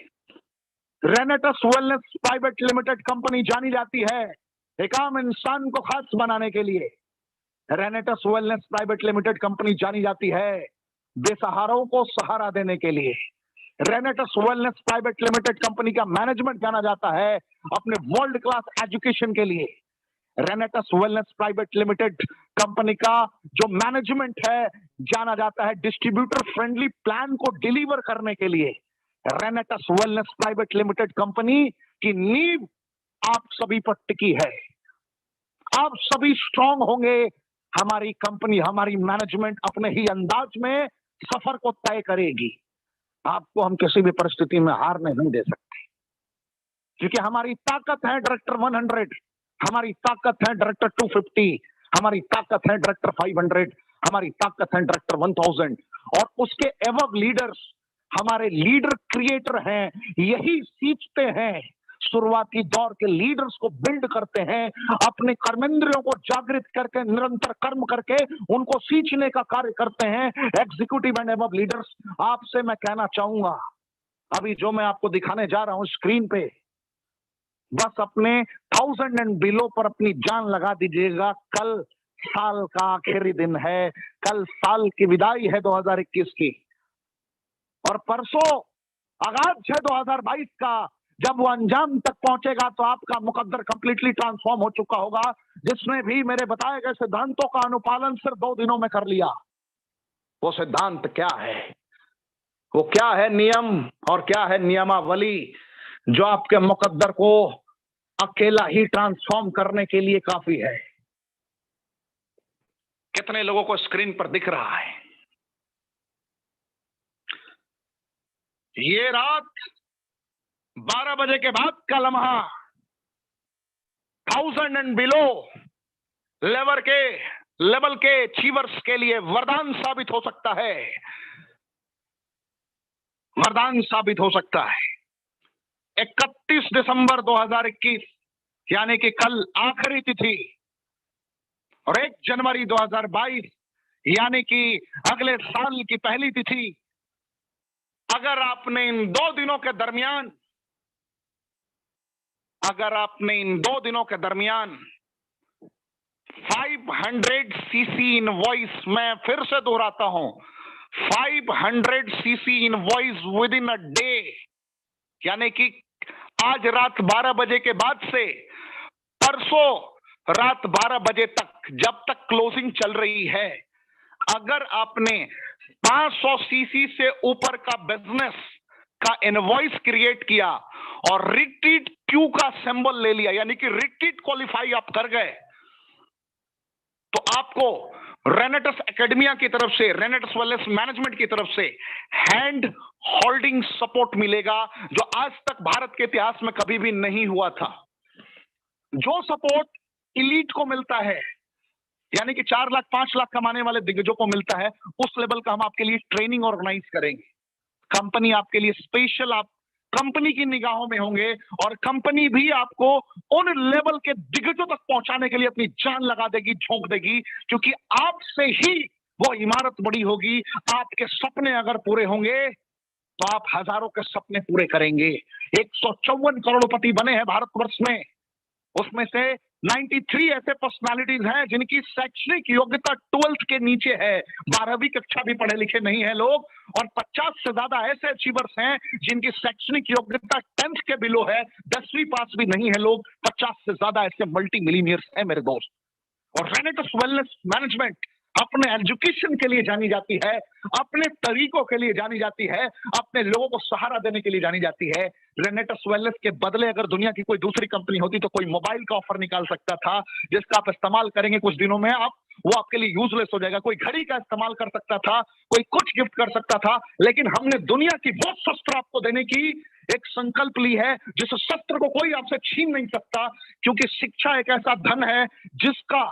रेनेटस वेलनेस प्राइवेट लिमिटेड कंपनी जानी जाती है एक आम इंसान को खास बनाने के लिए। रेनेटस वेलनेस प्राइवेट लिमिटेड कंपनी जानी जाती है बेसहारों को सहारा देने के लिए। रेनेटस वेलनेस प्राइवेट लिमिटेड कंपनी का मैनेजमेंट जाना जाता है अपने वर्ल्ड क्लास एजुकेशन के लिए। रेनेटस वेलनेस प्राइवेट लिमिटेड कंपनी का जो मैनेजमेंट है जाना जाता है डिस्ट्रीब्यूटर फ्रेंडली प्लान को डिलीवर करने के लिए। रेनेटस वेलनेस प्राइवेट लिमिटेड कंपनी की नींव आप सभी पर टिकी है। आप सभी स्ट्रांग होंगे, हमारी कंपनी, हमारी मैनेजमेंट अपने ही अंदाज में सफर को तय करेगी। आपको हम किसी भी परिस्थिति में हारने नहीं दे सकते, क्योंकि हमारी ताकत है डायरेक्टर 100, हमारी ताकत है डायरेक्टर 250, हमारी ताकत है डायरेक्टर 500, हमारी ताकत है डायरेक्टर 1000, और उसके एवब लीडर्स हमारे लीडर क्रिएटर हैं। यही सीखते हैं, शुरुआती दौर के लीडर्स को बिल्ड करते हैं, अपने कर्मेंद्रियों को जागृत करके निरंतर कर्म करके उनको सींचने का कार्य करते हैं। एग्जीक्यूटिव एंड एबव लीडर्स, आपसे मैं कहना चाहूंगा, अभी जो मैं आपको दिखाने जा रहा हूं स्क्रीन पे, बस अपने 1000 एंड बिलो पर अपनी जान लगा दीजिएगा। कल साल का आखिरी दिन है, कल साल की विदाई है 2021 की, और परसों आगाज है 2022 का। जब वो अंजाम तक पहुंचेगा तो आपका मुकद्दर कंप्लीटली ट्रांसफॉर्म हो चुका होगा, जिसने भी मेरे बताए गए सिद्धांतों का अनुपालन सिर्फ 2 दिनों में कर लिया। वो सिद्धांत क्या है, वो क्या है नियम और क्या है नियमावली जो आपके मुकद्दर को अकेला ही ट्रांसफॉर्म करने के लिए काफी है। कितने लोगों को स्क्रीन पर दिख रहा है? ये रात 12 बजे के बाद का लम्हा 1000 एंड बिलो लेवल के अचीवर्स के लिए वरदान साबित हो सकता है, वरदान साबित हो सकता है। 31 दिसंबर 2021 यानी कि कल आखिरी तिथि और 1 जनवरी 2022 यानी कि अगले साल की पहली तिथि, अगर आपने इन 2 दिनों के दरमियान 500 सीसी इनवॉइस, मैं फिर से दोहराता हूं, 500 CC invoice with in a day, यानी कि आज रात 12 बजे के बाद से परसों रात 12 बजे तक, जब तक क्लोजिंग चल रही है, अगर आपने 500 सीसी से ऊपर का बिजनेस का इनवॉइस क्रिएट किया और रिट्रीट क्यू का सिंबल ले लिया, यानी कि रिट्रीट क्वालिफाई आप कर गए, तो आपको रेनेटस एकेडमिया की तरफ से, रेनेटस वेलनेस मैनेजमेंट की तरफ से हैंड होल्डिंग सपोर्ट मिलेगा, जो आज तक भारत के इतिहास में कभी भी नहीं हुआ था। जो सपोर्ट इलीट को मिलता है, यानी कि 4 लाख 5 लाख कमाने वाले दिग्गजों को मिलता है, उस लेवल का हम आपके लिए ट्रेनिंग ऑर्गेनाइज करेंगे। कंपनी आपके लिए स्पेशल, आप कंपनी की निगाहों में होंगे और कंपनी भी आपको उन लेवल के दिग्गजों तक पहुंचाने के लिए अपनी जान लगा देगी, झोंक देगी, क्योंकि आपसे ही वो इमारत बड़ी होगी। आपके सपने अगर पूरे होंगे तो आप हजारों के सपने पूरे करेंगे। 154 करोड़पति बने हैं भारतवर्ष में, उसमें से 93 ऐसे पर्सनालिटीज हैं जिनकी शैक्षणिक योग्यता 12th के नीचे है, 12वीं कक्षा भी पढ़े लिखे नहीं है लोग, और 50 से ज्यादा ऐसे अचीवर्स हैं जिनकी शैक्षणिक योग्यता 10th के बिलो है, 10वीं पास भी नहीं है लोग। 50 से ज्यादा ऐसे मल्टी मिलीनियर्स हैं मेरे दोस्त। और रेनेटस वेलनेस मैनेजमेंट अपने एजुकेशन के लिए जानी जाती है, अपने तरीकों के लिए जानी जाती है, अपने लोगों को सहारा देने के लिए जानी जाती है। रेनेटस वेलनेस के बदले अगर दुनिया की कोई दूसरी कंपनी होती तो कोई मोबाइल का ऑफर निकाल सकता था, जिसका आप इस्तेमाल करेंगे कुछ दिनों में, आप वो आपके लिए यूजलेस हो जाएगा। कोई घड़ी का इस्तेमाल कर सकता था, कोई कुछ गिफ्ट कर सकता था, लेकिन हमने दुनिया की वो शस्त्र आपको देने की एक संकल्प ली है, जिस शस्त्र को कोई आपसे छीन नहीं सकता, क्योंकि शिक्षा एक ऐसा धन है जिसका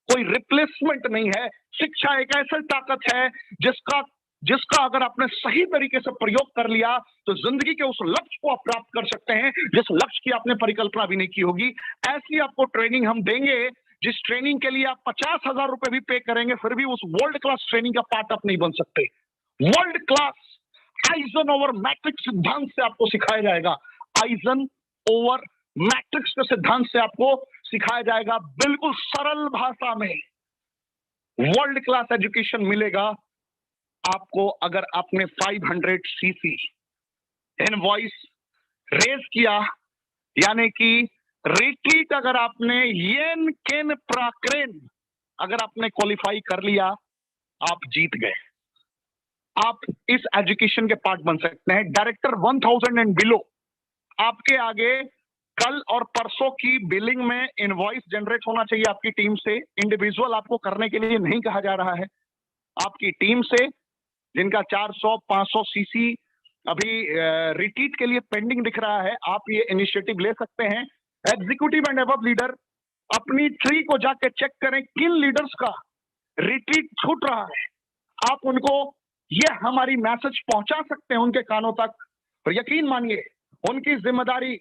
कोई रिप्लेसमेंट नहीं है। शिक्षा एक ऐसी ताकत है जिसका अगर आपने सही तरीके से प्रयोग कर लिया तो जिंदगी के उस लक्ष्य को आप प्राप्त कर सकते हैं जिस लक्ष्य की आपने परिकल्पना भी नहीं की होगी। ऐसी आपको ट्रेनिंग हम देंगे जिस ट्रेनिंग के लिए आप 50,000 रुपए भी पे करेंगे, फिर भी उस वर्ल्ड क्लास ट्रेनिंग का पार्ट आप नहीं बन सकते। World class eigen over matrix सिद्धांत से आपको सिखाया जाएगा, आइजन ओवर मैट्रिक्स के सिद्धांत से आपको सिखाया जाएगा, बिल्कुल सरल भाषा में वर्ल्ड क्लास एजुकेशन मिलेगा आपको। अगर आपने 500 सीसी इनवॉइस रेज किया, यानी कि रिट्रीट अगर आपने येन केन प्राक्रेन अगर आपने क्वालिफाई कर लिया, आप जीत गए। आप इस एजुकेशन के पार्ट बन सकते हैं। डायरेक्टर 1000 एंड बिलो, आपके आगे कल और परसों की बिलिंग में इनवॉइस जनरेट होना चाहिए आपकी टीम से। इंडिविजुअल आपको करने के लिए नहीं कहा जा रहा है, आपकी टीम से, जिनका 400-500 सीसी अभी रिट्रीट के लिए पेंडिंग दिख रहा है, आप ये इनिशिएटिव ले सकते हैं। एग्जीक्यूटिव एंड अबव लीडर अपनी ट्री को जाके चेक करें किन लीडर्स का रिट्रीट छूट रहा है, आप उनको ये हमारी मैसेज पहुंचा सकते हैं उनके कानों तक। और यकीन मानिए उनकी जिम्मेदारी,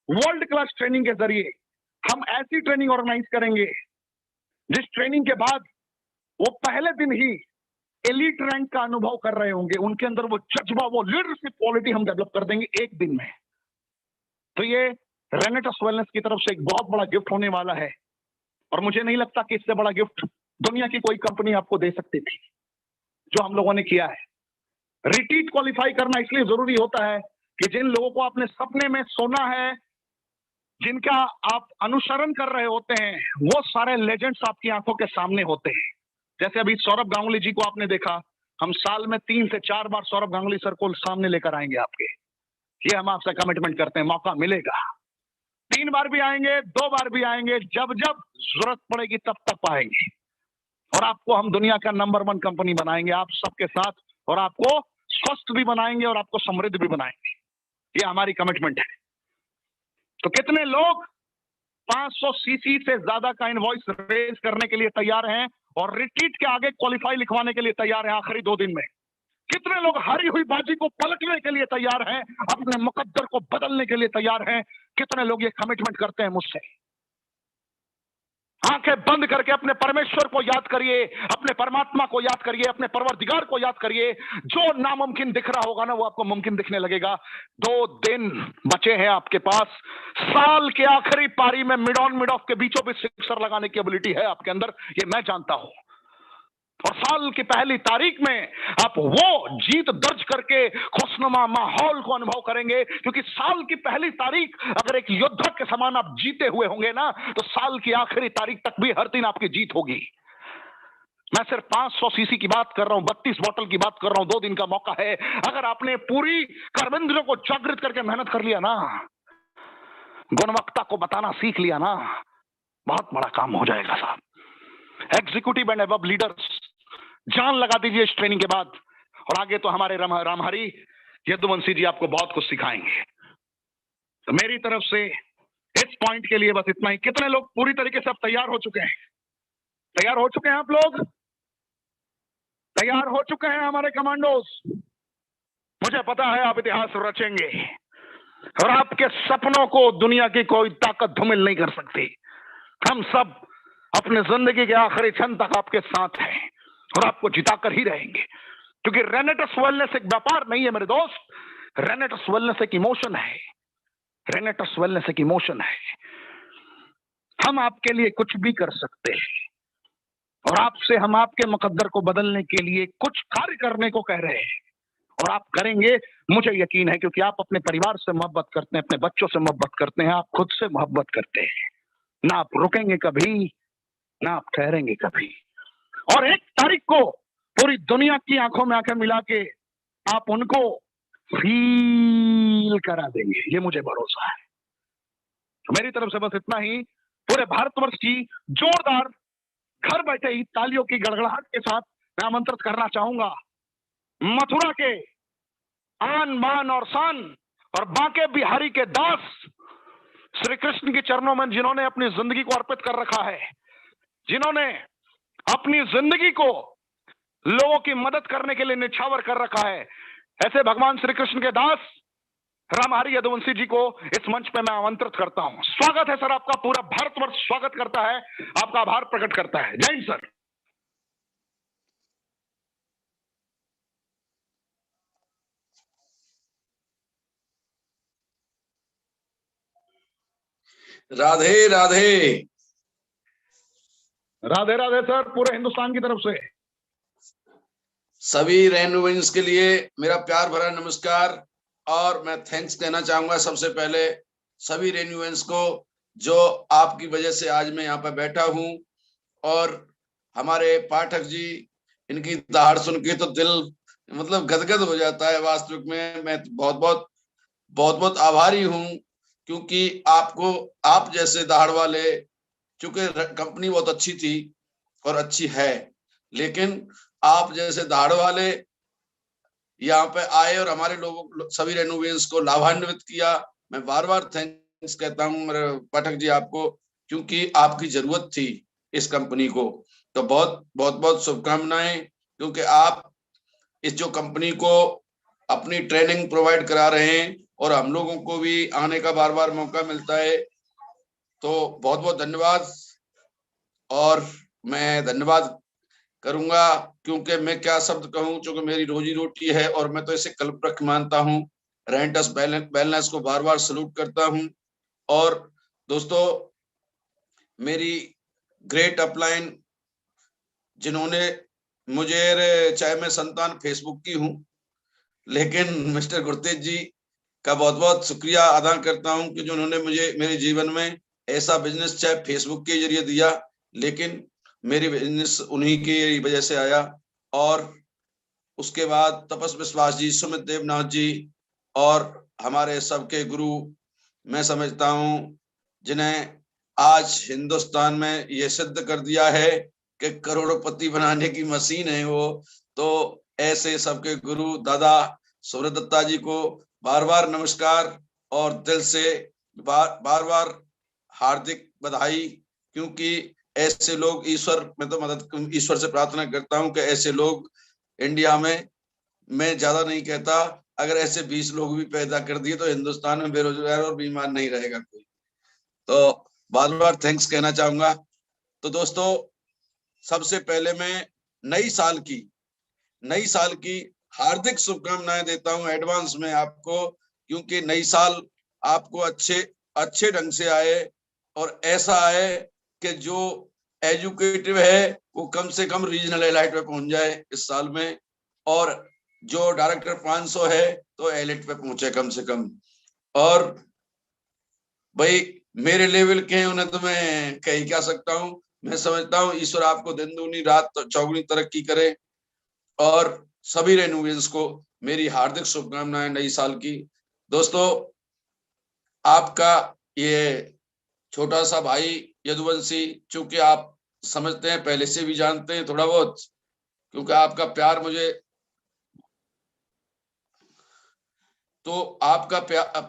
वर्ल्ड क्लास ट्रेनिंग के जरिए हम ऐसी ट्रेनिंग ऑर्गेनाइज करेंगे जिस ट्रेनिंग के बाद वो पहले दिन ही एलीट रैंक का अनुभव कर रहे होंगे, उनके अंदर वो जज्बा, वो लीडरशिप क्वालिटी हम डेवलप कर देंगे एक दिन में। तो ये रेनेटस वेलनेस की तरफ से एक बहुत बड़ा गिफ्ट होने वाला है, और मुझे नहीं लगता कि इससे बड़ा गिफ्ट दुनिया की कोई कंपनी आपको दे सकती थी जो हम लोगों ने किया है। रिट्रीट क्वालिफाई करना इसलिए जरूरी होता है कि जिन लोगों को आपने सपने में सोना है, जिनका आप अनुसरण कर रहे होते हैं, वो सारे लेजेंड्स आपकी आंखों के सामने होते हैं। जैसे अभी सौरभ गांगुली जी को आपने देखा, हम साल में 3 से 4 बार सौरभ गांगुली सर को सामने लेकर आएंगे आपके। ये हम आपसे कमिटमेंट करते हैं, मौका मिलेगा 3 बार भी आएंगे, 2 बार भी आएंगे, जब जब जरूरत पड़ेगी तब तक आएंगे। और आपको हम दुनिया का नंबर 1 कंपनी बनाएंगे आप सबके साथ, और आपको स्वस्थ भी बनाएंगे और आपको समृद्ध भी बनाएंगे। ये हमारी कमिटमेंट है। तो कितने लोग 500 सीसी से ज्यादा का इनवॉइस रेज करने के लिए तैयार हैं और रिट्रीट के आगे क्वालिफाई लिखवाने के लिए तैयार हैं आखिरी 2 दिन में? कितने लोग हारी हुई बाजी को पलटने के लिए तैयार हैं, अपने मुकद्दर को बदलने के लिए तैयार हैं? कितने लोग ये कमिटमेंट करते हैं मुझसे? आंखें बंद करके अपने परमेश्वर को याद करिए, अपने परमात्मा को याद करिए, अपने परवरदिगार को याद करिए। जो नामुमकिन दिख रहा होगा ना, वो आपको मुमकिन दिखने लगेगा। 2 दिन बचे हैं आपके पास। साल के आखिरी पारी में मिड ऑन मिड ऑफ के बीचों बीच सिक्सर लगाने की एबिलिटी है आपके अंदर, ये मैं जानता हूं। और साल की पहली तारीख में आप वो जीत दर्ज करके खुशनुमा माहौल को अनुभव करेंगे, क्योंकि साल की पहली तारीख अगर एक योद्धा के समान आप जीते हुए होंगे ना, तो साल की आखिरी तारीख तक भी हर दिन आपकी जीत होगी। मैं सिर्फ 500 सीसी की बात कर रहा हूं, 32 बोतल की बात कर रहा हूं। 2 दिन का मौका है। अगर आपने पूरी कर्मेंद्रियों को जागृत करके मेहनत कर लिया ना, गुणवत्ता को बताना सीख लिया ना, बहुत बड़ा काम हो जाएगा साहब। एग्जीक्यूटिव एंड अबव लीडर्स, जान लगा दीजिए इस ट्रेनिंग के बाद। और आगे तो हमारे रामहरि यदुवंशी जी आपको बहुत कुछ सिखाएंगे। तो मेरी तरफ से इस पॉइंट के लिए बस इतना ही। कितने लोग पूरी तरीके से अब तैयार हो चुके हैं? तैयार हो चुके हैं आप लोग? तैयार हो चुके हैं हमारे कमांडोज? मुझे पता है आप इतिहास रचेंगे और आपके सपनों को दुनिया की कोई ताकत धूमिल नहीं कर सकती। हम सब अपने जिंदगी के आखिरी क्षण तक आपके साथ हैं और आपको जिताकर ही रहेंगे, क्योंकि रेनेटस वेलनेस एक व्यापार नहीं है मेरे दोस्त। रेनेटस वेलनेस एक इमोशन है। रेनेटस वेलनेस एक इमोशन है। हम आपके लिए कुछ भी कर सकते हैं और आपसे हम आपके मुकद्दर को बदलने के लिए कुछ कार्य करने को कह रहे हैं, और आप करेंगे, मुझे यकीन है, क्योंकि आप अपने परिवार से मोहब्बत करते हैं, अपने बच्चों से मोहब्बत करते हैं, आप खुद से मोहब्बत करते हैं। ना आप रुकेंगे कभी, ना आप ठहरेंगे कभी। और 1 तारीख को पूरी दुनिया की आंखों में आंखें मिला के आप उनको फील करा देंगे, ये मुझे भरोसा है। तो मेरी तरफ से बस इतना ही। पूरे भारतवर्ष की जोरदार घर बैठे ही तालियों की गड़गड़ाहट के साथ मैं आमंत्रित करना चाहूंगा मथुरा के आन बान और शान और बांके बिहारी के दास श्री कृष्ण के चरणों में, जिन्होंने अपनी जिंदगी को अर्पित कर रखा है, जिन्होंने अपनी जिंदगी को लोगों की मदद करने के लिए निछावर कर रखा है, ऐसे भगवान श्री कृष्ण के दास रामहरि यदुवंशी जी को इस मंच पे मैं आमंत्रित करता हूं। स्वागत है सर आपका। पूरा भारतवर्ष स्वागत करता है, आपका आभार प्रकट करता है। जय हिंद सर। राधे राधे। राधे राधे सर, पूरे हिंदुस्तान की तरफ से सभी रेन्यूवेंस के लिए मेरा प्यार भरा नमस्कार। और मैं थैंक्स कहना चाहूंगा सबसे पहले सभी रेन्यूवेंस को, जो आपकी वजह से आज मैं यहाँ पर बैठा हूँ। और हमारे पाठक जी, इनकी दहाड़ सुन के तो दिल मतलब गदगद हो जाता है। वास्तविक में मैं बहुत बहुत आभारी हूँ, क्योंकि आप जैसे दहाड़ वाले, चूंकि कंपनी बहुत अच्छी थी और अच्छी है, लेकिन आप जैसे दहाड़ वाले यहाँ पे आए और हमारे लोगों, सभी रेनोवेंस को लाभान्वित किया। मैं बार बार थैंक्स कहता हूँ मेरे पाठक जी आपको, क्योंकि आपकी जरूरत थी इस कंपनी को। तो बहुत शुभकामनाएं, क्योंकि आप इस जो कंपनी को अपनी ट्रेनिंग प्रोवाइड करा रहे हैं और हम लोगों को भी आने का बार बार मौका मिलता है। तो बहुत धन्यवाद। और मैं धन्यवाद करूंगा, क्योंकि मैं क्या शब्द कहूं, क्योंकि मेरी रोजी रोटी है और मैं तो इसे कल्पवृक्ष मानता हूं। रेंटस वेलनेस को बार बार सलूट करता हूं। और दोस्तों, मेरी ग्रेट अपलाइन, जिन्होंने मुझे, चाहे मैं संतान फेसबुक की हूं, लेकिन मिस्टर गुरतेज जी का बहुत शुक्रिया अदा करता हूं कि जिन्होंने मुझे मेरे जीवन में ऐसा बिजनेस, चाहे फेसबुक के जरिए दिया, लेकिन मेरी बिजनेस उन्हीं की वजह से आया। और उसके बाद तपस विश्वास जी, सुमित देवनाथ जी और हमारे सबके गुरु, मैं समझता हूं जिन्हें आज हिंदुस्तान में ये सिद्ध कर दिया है कि करोड़पति बनाने की मशीन है वो। तो ऐसे सबके गुरु दादा सूर्य दत्ता जी को बार बार नमस्कार और दिल से बार बार हार्दिक बधाई, क्योंकि ऐसे लोग ईश्वर, मैं तो मदद ईश्वर से प्रार्थना करता हूं कि ऐसे लोग इंडिया में, मैं ज्यादा नहीं कहता, अगर ऐसे 20 लोग भी पैदा कर दिए तो हिंदुस्तान में बेरोजगार और बीमार नहीं रहेगा कोई। तो बार बार थैंक्स कहना चाहूंगा। तो दोस्तों, सबसे पहले मैं नई साल की हार्दिक शुभकामनाएं देता हूं एडवांस में आपको, क्योंकि नई साल आपको अच्छे ढंग से आए और ऐसा आए कि जो एजुकेटिव है वो कम से कम रीजनल एलाइट पे पहुंच जाए इस साल में, और जो डायरेक्टर 500 है तो एलिट पे पहुंचे कम से कम। और भाई मेरे लेवल के हैं उन्हें तो मैं कह ही क्या सकता हूं। मैं समझता हूं ईश्वर आपको दिन दूनी रात चौगुनी तरक्की करे, और सभी रेन्यूएंस को मेरी हार्दिक शुभकामनाएं नई साल की। दोस्तों, आपका ये छोटा सा भाई यदुवंशी, चूंकि आप समझते हैं, पहले से भी जानते हैं थोड़ा बहुत, क्योंकि आपका प्यार मुझे, तो आपका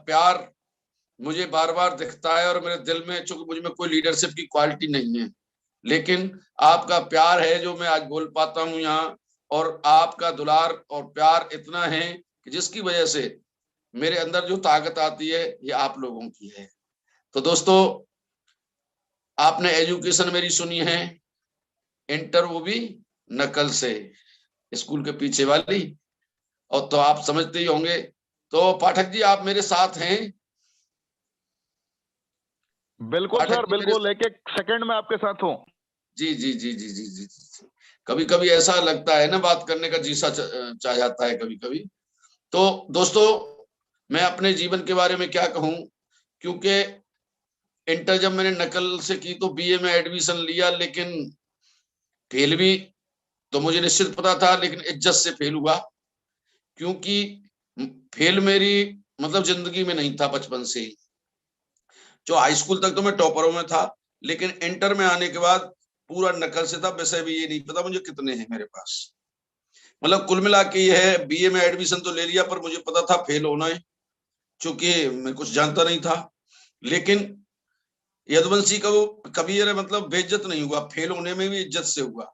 प्यार मुझे बार बार दिखता है और मेरे दिल में, चूंकि मुझ में कोई लीडरशिप की क्वालिटी नहीं है, लेकिन आपका प्यार है जो मैं आज बोल पाता हूं यहाँ। और आपका दुलार और प्यार इतना है कि जिसकी वजह से मेरे अंदर जो ताकत आती है ये आप लोगों की है। तो दोस्तों, आपने एजुकेशन मेरी सुनी है, इंटर वो भी नकल से, स्कूल के पीछे वाली, और तो आप समझते ही होंगे। तो पाठक जी, आप मेरे साथ हैं? बिल्कुल सर, बिल्कुल, एक एक सेकंड में आपके साथ हूँ। जी जी जी जी जी जी जी। कभी कभी ऐसा लगता है ना, बात करने का जीसा चाह जाता है कभी कभी। तो दोस्तों, मैं अपने जीवन के बारे में क्या कहूं, क्योंकि इंटर जब मैंने नकल से की तो बीए में एडमिशन लिया, लेकिन फेल भी तो मुझे निश्चित पता था, लेकिन इज्जत से फेल हुआ, क्योंकि फेल मेरी मतलब जिंदगी में नहीं था बचपन से ही। जो हाई स्कूल तक तो मैं टॉपरों में था, लेकिन इंटर में आने के बाद पूरा नकल से था। वैसे भी ये नहीं पता मुझे कितने हैं मेरे पास, मतलब कुल मिला के ये है, बीए में एडमिशन तो ले लिया, पर मुझे पता था फेल होना है, क्योंकि मैं कुछ जानता नहीं था। लेकिन यदुवंशी का वो कभी मतलब बेइज्जत नहीं हुआ, फेल होने में भी इज्जत से हुआ।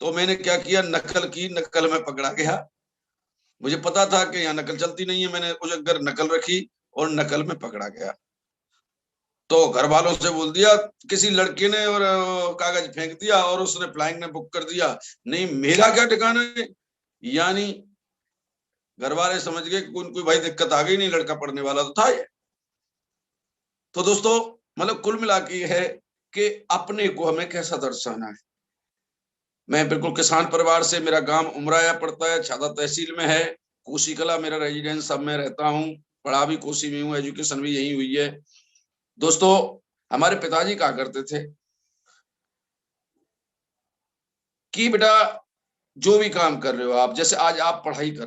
तो मैंने क्या किया, नकल की, नकल में पकड़ा गया। मुझे पता था कि यहाँ नकल चलती नहीं है, मैंने उजगर नकल रखी और नकल में पकड़ा गया। तो घर वालों से बोल दिया किसी लड़के ने, और कागज फेंक दिया, और उसने फ्लाइंग ने बुक कर दिया। नहीं, मेरा क्या ठिकाना है, यानी घर वाले समझ गए कि कोई भाई दिक्कत आ गई, नहीं लड़का पढ़ने वाला तो था ये। तो दोस्तों, मतलब कुल मिला के है कि अपने को हमें कैसा दर्शाना है। मैं बिल्कुल किसान परिवार से, मेरा गांव उमराया पड़ता है, छादा तहसील में है, कोसी कला मेरा रेजिडेंस, सब में रहता हूँ, पढ़ा भी कोसी में हूँ, एजुकेशन भी यही हुई है। दोस्तों, हमारे पिताजी कहा करते थे कि बेटा जो भी काम कर रहे हो आप, जैसे आज आप पढ़ाई कर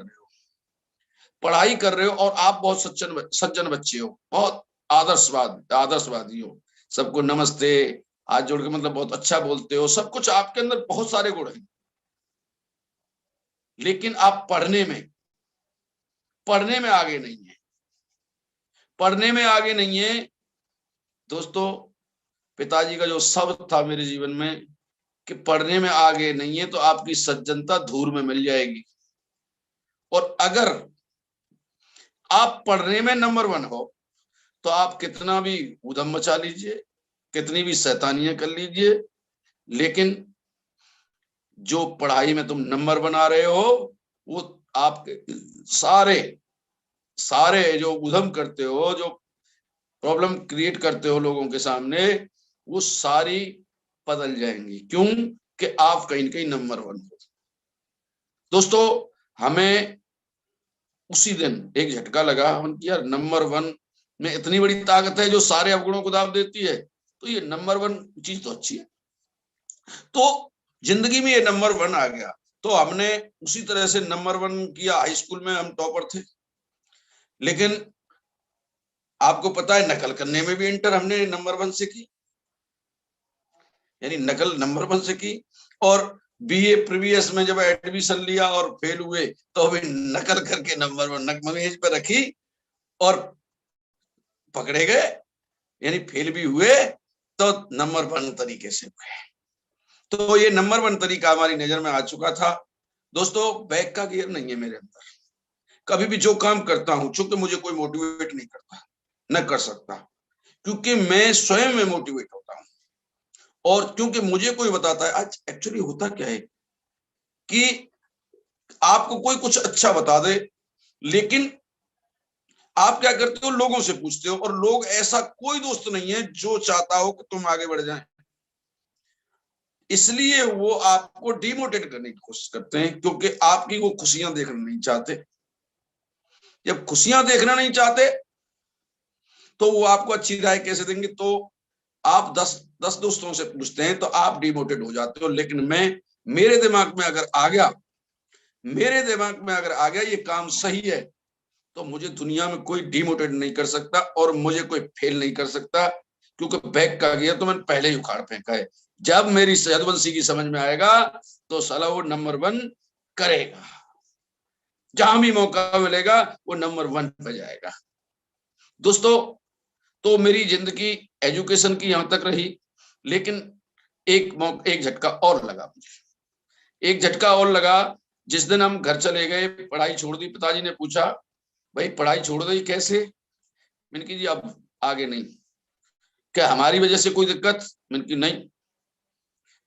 रहे हो और आप बहुत सज्जन बच्चे हो, बहुत आदर्शवादी हो, सबको नमस्ते हाथ जोड़ के मतलब बहुत अच्छा बोलते हो, सब कुछ आपके अंदर बहुत सारे गुण हैं। लेकिन आप पढ़ने में आगे नहीं है। दोस्तों, पिताजी का जो शब्द था मेरे जीवन में कि पढ़ने में आगे नहीं है तो आपकी सज्जनता धूल में मिल जाएगी। और अगर आप पढ़ने में नंबर 1 हो तो आप कितना भी उधम मचा लीजिए, कितनी भी शैतानियां कर लीजिए, लेकिन जो पढ़ाई में तुम नंबर 1 आ रहे हो, वो आपके सारे जो उधम करते हो, जो प्रॉब्लम क्रिएट करते हो लोगों के सामने, वो सारी बदल जाएंगी। क्यों? कि आप कहीं ना कहीं नंबर 1 हो। दोस्तों, हमें उसी दिन एक झटका लगा कि यार नंबर 1 में इतनी बड़ी ताकत है जो सारे अवगुणों को दाब देती है, तो ये नंबर 1 चीज तो अच्छी है। तो जिंदगी में ये नंबर 1 आ गया। तो हमने उसी तरह से नंबर 1 किया। हाई स्कूल में हम टॉपर थे, लेकिन आपको पता है नकल करने में भी इंटर हमने नंबर 1 से की, यानी नकल नंबर 1 से की। और बीए प्रीवियस में जब एडमिशन लिया और फेल हुए तो भी नकल करके नंबर 1 मेज पे रखी और पकड़े गए, यानी फेल भी हुए तो नंबर 1 तरीके से हुए। तो ये नंबर 1 तरीका हमारी नजर में आ चुका था। दोस्तों, बैक का गियर नहीं है मेरे अंदर। कभी भी जो काम करता हूं, चूंकि मुझे कोई मोटिवेट नहीं करता, न कर सकता, क्योंकि मैं स्वयं में मोटिवेट होता हूं। और क्योंकि मुझे कोई बताता है, आज एक्चुअली होता क्या है कि आपको कोई कुछ अच्छा बता दे, लेकिन आप क्या करते हो, लोगों से पूछते हो, और लोग, ऐसा कोई दोस्त नहीं है जो चाहता हो कि तुम आगे बढ़ जाए। इसलिए वो आपको डिमोटिवेट करने की कोशिश करते हैं, क्योंकि आपकी वो खुशियां देखना नहीं चाहते। जब खुशियां देखना नहीं चाहते तो वो आपको अच्छी राय कैसे देंगे? तो आप 10 दोस्तों से पूछते हैं तो आप डिमोटिवेट हो जाते हो। लेकिन मेरे दिमाग में अगर आ गया ये काम सही है, तो मुझे दुनिया में कोई डिमोटिवेट नहीं कर सकता और मुझे कोई फेल नहीं कर सकता, क्योंकि बैक का गियर तो मैंने पहले ही उखाड़ फेंका है। जब मेरी सदवंशी की समझ में आएगा तो साला वो नंबर 1 करेगा, जहां भी मौका मिलेगा वो नंबर 1 पे जाएगा। दोस्तों, तो मेरी जिंदगी एजुकेशन की यहां तक रही, लेकिन एक झटका और लगा मुझे। एक झटका और लगा जिस दिन हम घर चले गए, पढ़ाई छोड़ दी। पिताजी ने पूछा, भाई पढ़ाई छोड़ दी कैसे? मैंने कहा जी अब आगे नहीं। क्या हमारी वजह से कोई दिक्कत? मैंने कहा नहीं।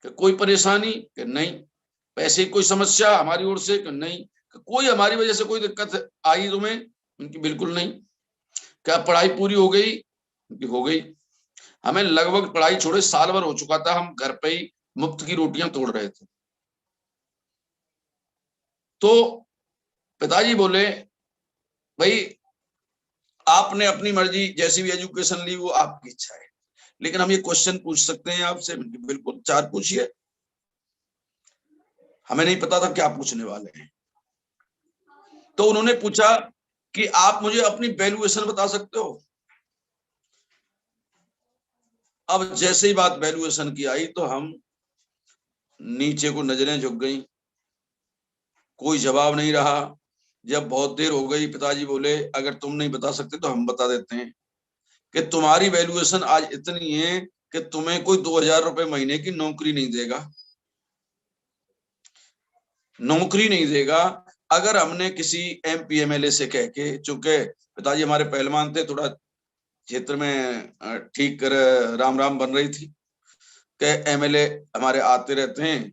क्या कोई परेशानी? क्या नहीं। पैसे की कोई समस्या हमारी ओर से? क्या नहीं। कोई हमारी वजह से कोई दिक्कत आई तुम्हें? मैंने कहा बिल्कुल नहीं। क्या पढ़ाई पूरी हो गई? हो गई। हमें लगभग पढ़ाई छोड़े साल भर हो चुका था, हम घर पे ही मुफ्त की रोटियां तोड़ रहे थे। तो पिताजी बोले, भाई आपने अपनी मर्जी जैसी भी एजुकेशन ली वो आपकी इच्छा है, लेकिन हम ये क्वेश्चन पूछ सकते हैं आपसे? बिल्कुल, 4 पूछिए। हमें नहीं पता था क्या पूछने वाले हैं। तो उन्होंने पूछा कि आप मुझे अपनी वैल्यूएशन बता सकते हो? अब जैसे ही बात वैल्यूएशन की आई तो हम नीचे को नजरें झुक गई, कोई जवाब नहीं रहा। जब बहुत देर हो गई, पिताजी बोले, अगर तुम नहीं बता सकते तो हम बता देते हैं कि तुम्हारी वैल्यूएशन आज इतनी है कि तुम्हें कोई 2000 रुपए महीने की नौकरी नहीं देगा। नौकरी नहीं देगा। अगर हमने किसी MP MLA से कह के, चूंकि पिताजी हमारे पहलवान थे, थोड़ा क्षेत्र में ठीक राम राम बन रही थी कि MLA हमारे आते रहते हैं,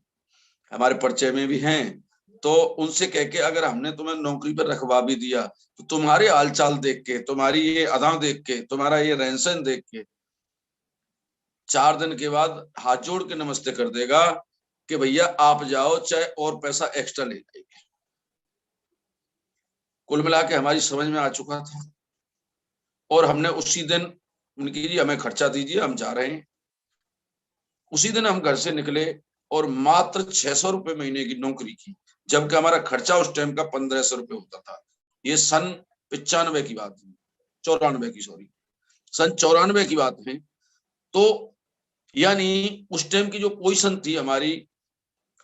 हमारे परिचय में भी हैं, तो उनसे कह के अगर हमने तुम्हें नौकरी पर रखवा भी दिया तो तुम्हारे हालचाल देख के, तुम्हारी ये अदा देख के, तुम्हारा ये रहन सहन देख के 4 दिन के बाद हाथ जोड़ के नमस्ते कर देगा कि भैया आप जाओ, चाहे और पैसा एक्स्ट्रा ले जाइए। कुल मिला के हमारी समझ में आ चुका था और हमने उसी दिन उनकी, जी हमें खर्चा दीजिए, हम जा रहे हैं। उसी दिन हम घर से निकले और मात्र 600 रुपए महीने की नौकरी की, जबकि हमारा खर्चा उस टाइम का 1500 रुपए होता था। ये सन 95 की बात है, 94 की, सॉरी, सन 94 की बात है। तो यानी उस टाइम की जो पोजीशन थी हमारी,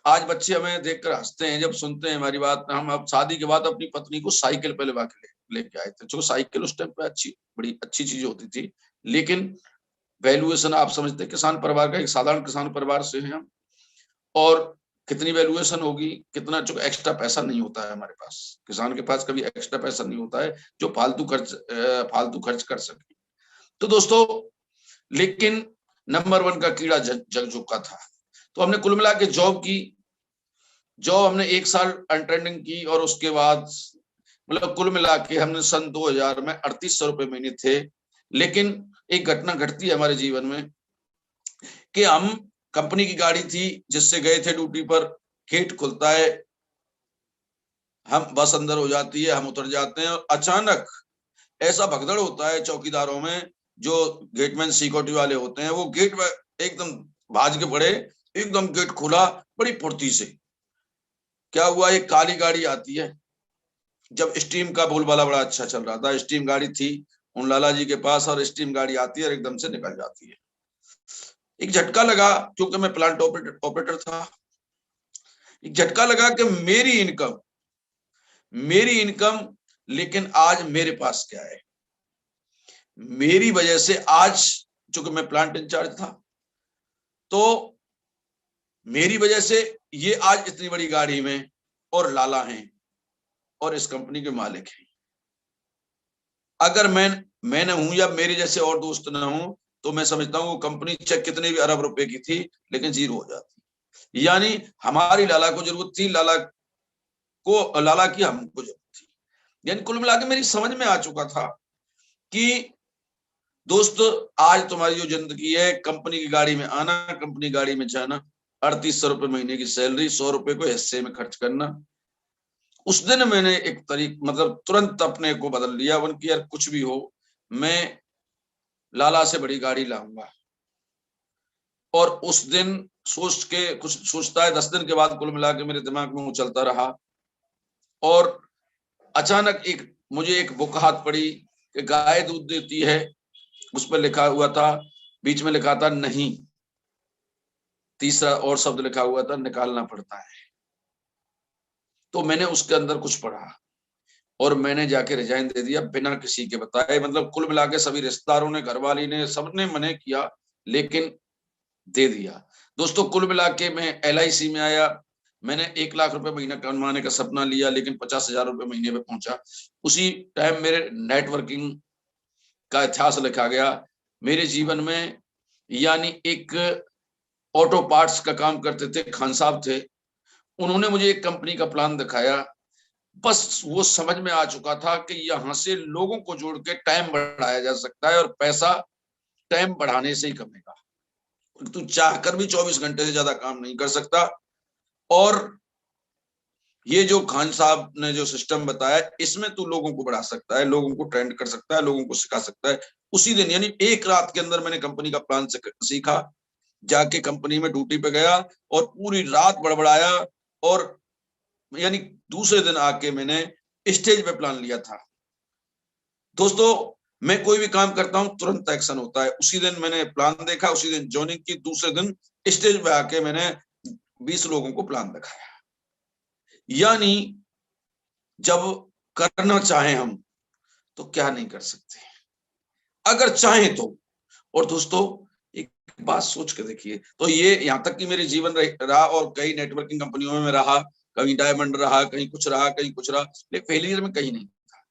आज बच्चे हमें देखकर हंसते हैं जब सुनते हैं हमारी बात। हम अब शादी के बाद अपनी पत्नी को साइकिल पे लेके आए थे, जो साइकिल उस टाइम पे बड़ी अच्छी चीज होती थी। लेकिन वैल्यूएशन आप समझते, किसान परिवार का, एक साधारण किसान परिवार से हैं हम, और कितनी वैल्यूएशन होगी, कितना जो एक्स्ट्रा पैसा नहीं होता है हमारे पास। किसान के पास कभी एक्स्ट्रा पैसा नहीं होता है जो फालतू खर्च कर सके। तो दोस्तों, लेकिन नंबर 1 का कीड़ा जग चुका था। तो हमने कुल मिला के जॉब हमने 1 साल अनट्रेंडिंग की, और उसके बाद मतलब कुल मिला के हमने सन 2000 में 3800 रुपए महीने थे। लेकिन एक घटना घटती है हमारे जीवन में कि हम, कंपनी की गाड़ी थी जिससे गए थे ड्यूटी पर, गेट खुलता है, हम बस अंदर हो जाती है, हम उतर जाते हैं, और अचानक ऐसा भगदड़ होता है चौकीदारों में, जो गेटमैन सिक्योरिटी वाले होते हैं, वो गेट एकदम भाज के पड़े, एकदम गेट खुला बड़ी फुर्ती से क्या हुआ, एक काली गाड़ी आती है। जब स्टीम का बोलबाला बड़ा अच्छा चल रहा था, स्टीम गाड़ी थी उन लाला जी के पास, और स्टीम गाड़ी आती है और एकदम से निकल जाती है। एक झटका लगा, क्योंकि मैं प्लांट ऑपरेटर था। एक झटका लगा कि मेरी इनकम, लेकिन आज मेरे पास क्या है। मेरी वजह से आज, चूंकि मैं प्लांट इंचार्ज था, तो मेरी वजह से ये आज इतनी बड़ी गाड़ी में और लाला हैं और इस कंपनी के मालिक हैं। अगर मैं न हूं या मेरे जैसे और दोस्त न हूं, तो मैं समझता हूं वो कंपनी चाहे कितने भी अरब रुपए की थी, लेकिन जीरो हो जाती। यानी हमारी लाला को जरूरत थी, लाला की हमको जरूरत थी। यानी कुल मिला के मेरी समझ में आ चुका था कि दोस्त, आज तुम्हारी जो जिंदगी है, कंपनी की गाड़ी में आना, कंपनी गाड़ी में जाना, 3800 रुपए महीने की सैलरी, 100 रुपए को हिस्से में खर्च करना। उस दिन मैंने एक मतलब तुरंत अपने को बदल लिया, उनकी यार कुछ भी हो, मैं लाला से बड़ी गाड़ी लाऊंगा। और उस दिन सोच के, कुछ सोचता है 10 दिन के बाद कुल मिला के मेरे दिमाग में वो चलता रहा। और अचानक मुझे एक बुक हाथ पड़ी कि गाय दूध देती है, उस पर लिखा हुआ था, बीच में लिखा था नहीं, तीसरा और शब्द लिखा हुआ था निकालना पड़ता है। तो मैंने उसके अंदर कुछ पढ़ा और मैंने जाके रिजाइन दे दिया बिना किसी के बताए। मतलब कुल मिला के सभी रिश्तेदारों ने, घरवाली ने, सबने मना किया, लेकिन दे दिया। दोस्तों, कुल मिला के मैं LIC में आया। मैंने 1 लाख रुपए महीना कमाने का सपना लिया, लेकिन 50,000 रुपए महीने पे पहुंचा। उसी टाइम मेरे नेटवर्किंग का इतिहास लिखा गया मेरे जीवन में। यानी एक ऑटो पार्ट्स का काम करते थे, खान साहब थे, उन्होंने मुझे एक कंपनी का प्लान दिखाया। बस वो समझ में आ चुका था कि यहां से लोगों को जोड़ के टाइम बढ़ाया जा सकता है, और पैसा टाइम बढ़ाने से ही कमेगा। तू चाहकर भी 24 घंटे से ज्यादा काम नहीं कर सकता। और ये जो खान साहब ने जो सिस्टम बताया, इसमें तू लोगों को बढ़ा सकता है, लोगों को ट्रेंड कर सकता है, लोगों को सिखा सकता है। उसी दिन, यानी एक रात के अंदर मैंने कंपनी का प्लान सीखा। जाके कंपनी में ड्यूटी पे गया और पूरी रात बड़बड़ाया, और यानी दूसरे दिन आके मैंने स्टेज पे प्लान लिया था। दोस्तों, मैं कोई भी काम करता हूं तुरंत एक्शन होता है। उसी दिन मैंने प्लान देखा, उसी दिन ज्वाइनिंग की, दूसरे दिन स्टेज पे आके मैंने 20 लोगों को प्लान दिखाया। यानी जब करना चाहें हम, तो क्या नहीं कर सकते, अगर चाहें तो। और दोस्तों, एक बात सोच के देखिए, तो ये यहां तक कि मेरे जीवन रहा, और कई नेटवर्किंग कंपनियों में रहा, कहीं डायमंड रहा, कहीं कुछ रहा, कहीं कुछ रहा, लेकिन फेलियर में कहीं नहीं था।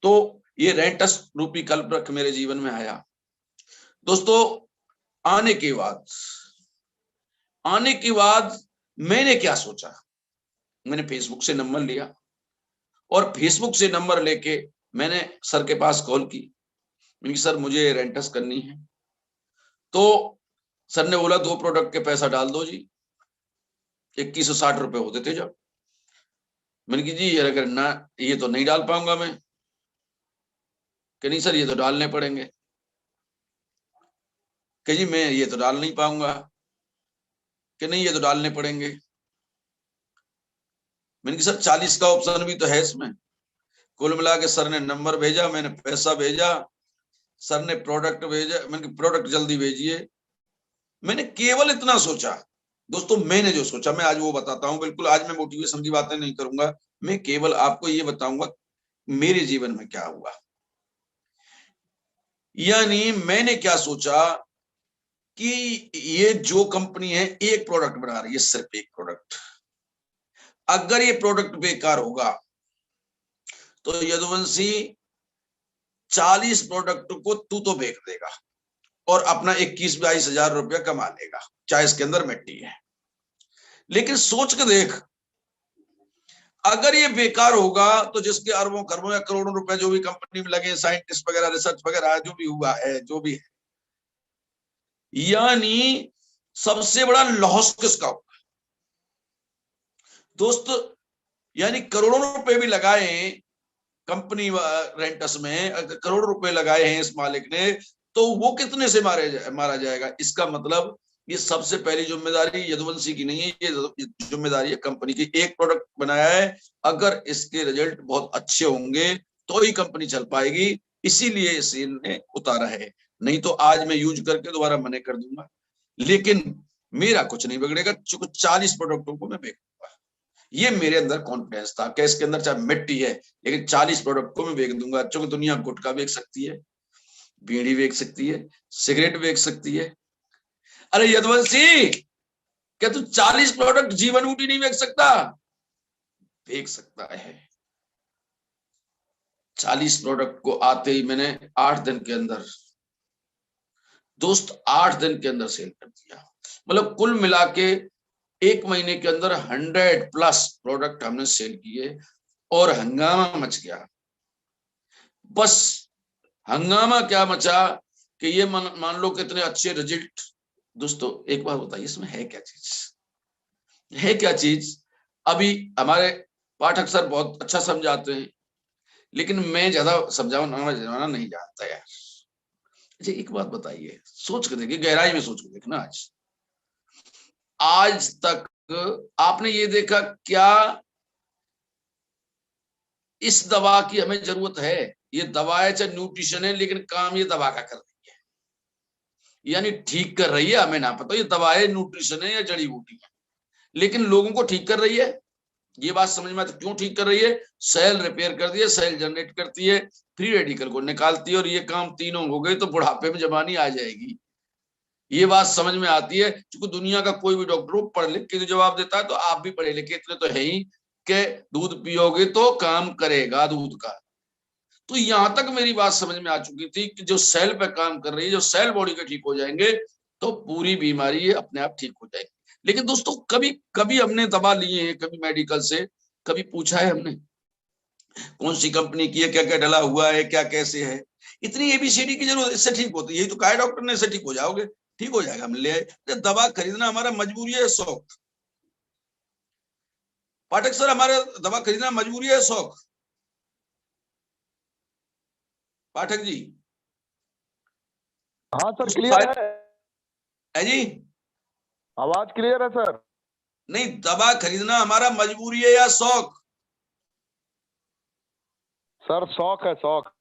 तो ये रेंटस रूपी कल्पवृक्ष मेरे जीवन में आया। दोस्तों, आने के बाद मैंने क्या सोचा, मैंने फेसबुक से नंबर लिया, और फेसबुक से नंबर लेके मैंने सर के पास कॉल की। मैंने सर, मुझे रेंटस करनी है। तो सर ने बोला 2 प्रोडक्ट के पैसा डाल दो जी, 2160 रुपए होते थे जब। मैंने कहा जी अगर ना, ये तो नहीं डाल पाऊंगा मैं। कि नहीं सर, ये तो डालने पड़ेंगे। कि जी मैं ये तो डाल नहीं पाऊंगा। कि नहीं, ये तो डालने पड़ेंगे। मैंने कहा सर 40 का ऑप्शन भी तो है इसमें। कुल मिला के सर ने नंबर भेजा, मैंने पैसा भेजा, सर ने प्रोडक्ट भेजा। मैंने प्रोडक्ट जल्दी भेजिए। मैंने केवल इतना सोचा। दोस्तों, मैंने जो सोचा मैं आज वो बताता हूं। बिल्कुल आज मैं मोटिवेशन की बातें नहीं करूंगा, मैं केवल आपको ये बताऊंगा मेरे जीवन में क्या हुआ। यानी मैंने क्या सोचा कि ये जो कंपनी है एक प्रोडक्ट बना रही है, सिर्फ एक प्रोडक्ट। अगर ये प्रोडक्ट बेकार होगा तो यदुवंशी 40 प्रोडक्ट को तू तो बेच देगा और अपना 21-22 हजार रुपया कमा लेगा, चाहे इसके अंदर मिट्टी है। लेकिन सोच के देख, अगर ये बेकार होगा तो जिसके अरबों खरबों या करोड़ों रुपए जो भी कंपनी में लगे, साइंटिस्ट वगैरह, रिसर्च वगैरह जो भी हुआ है, जो भी है, यानी सबसे बड़ा लॉस किसका होगा दोस्त। यानी करोड़ों रुपए भी लगाए कंपनी रेंटस में, करोड़ रुपए लगाए हैं इस मालिक ने, तो वो कितने से मारा जाएगा। इसका मतलब ये सबसे पहली जिम्मेदारी यदुवंशी की नहीं है, ये जिम्मेदारी है कंपनी की। एक प्रोडक्ट बनाया है, अगर इसके रिजल्ट बहुत अच्छे होंगे तो ही कंपनी चल पाएगी, इसीलिए इसे ने उतारा है। नहीं तो आज मैं यूज करके दोबारा मना कर दूंगा, लेकिन मेरा कुछ नहीं बिगड़ेगा, चूंकि 40 प्रोडक्टों को मैं बेचूंगा। ये मेरे अंदर कॉन्फिडेंस था कि इसके अंदर चाहे मिट्टी है लेकिन 40 प्रोडक्ट को मैं बेच दूंगा। चूंकि दुनिया गुटखा बेच सकती है, बीड़ी बेच सकती है, सिगरेट बेच सकती है। अरे यदुवंशी, क्या तू 40 प्रोडक्ट जीवन ऊटी नहीं बेच सकता? बेच सकता है। 40 प्रोडक्ट को आते ही मैंने 8 दिन के अंदर, दोस्त 8 दिन के अंदर सेल कर दिया। मतलब कुल मिला के 1 महीने के अंदर 100+ प्रोडक्ट हमने सेल किए और हंगामा मच गया। बस हंगामा क्या मचा कि ये मान लो कितने अच्छे रिजल्ट। दोस्तों एक बात बताइए, इसमें है क्या चीज? है क्या चीज? अभी हमारे पाठक सर बहुत अच्छा समझाते हैं, लेकिन मैं ज्यादा समझाना नहीं जानता यार। अच्छा एक बात बताइए, सोच के देखिए, गहराई में सोच के देखना। आज तक आपने ये देखा क्या इस दवा की हमें जरूरत है? ये दवा है चाहे न्यूट्रिशन है, लेकिन काम ये दवा का कर रही है, यानी ठीक कर रही है। हमें ना पता ये दवा है, न्यूट्रिशन है या जड़ी बूटी है, लेकिन लोगों को ठीक कर रही है। ये बात समझ में आती, क्यों ठीक कर रही है? सेल रिपेयर करती है, सेल जनरेट करती है, फ्री रेडिकल को निकालती है, और ये काम तीनों हो गए तो बुढ़ापे में जवानी आ जाएगी। ये बात समझ में आती है। क्योंकि दुनिया का कोई भी डॉक्टर पढ़ लिख के जवाब देता है, तो आप भी पढ़े लिखे इतने तो है ही कि दूध पियोगे तो काम करेगा दूध का। तो यहां तक मेरी बात समझ में आ चुकी थी कि जो सेल पे काम कर रही है, जो सेल बॉडी के ठीक हो जाएंगे तो पूरी बीमारी अपने आप ठीक हो जाएगी। लेकिन दोस्तों कभी कभी हमने दवा लिए हैं, कभी मेडिकल से, कभी पूछा है हमने कौन सी कंपनी की है, क्या क्या डला हुआ है, क्या कैसे है? इतनी एबीसीडी की जरूरत, इससे ठीक होती है? यही तो कहा डॉक्टर ने, इससे ठीक हो जाओगे। ठीक हो जाएगा, हम ले आए। दवा खरीदना हमारा मजबूरी है, शौक? पाठक सर, हमारे दवा खरीदना मजबूरी है, शौक? पाठक जी? हाँ सर, क्लियर है जी? आवाज क्लियर है सर। नहीं, दवा खरीदना हमारा मजबूरी है या शौक? सर शौक है, शौक।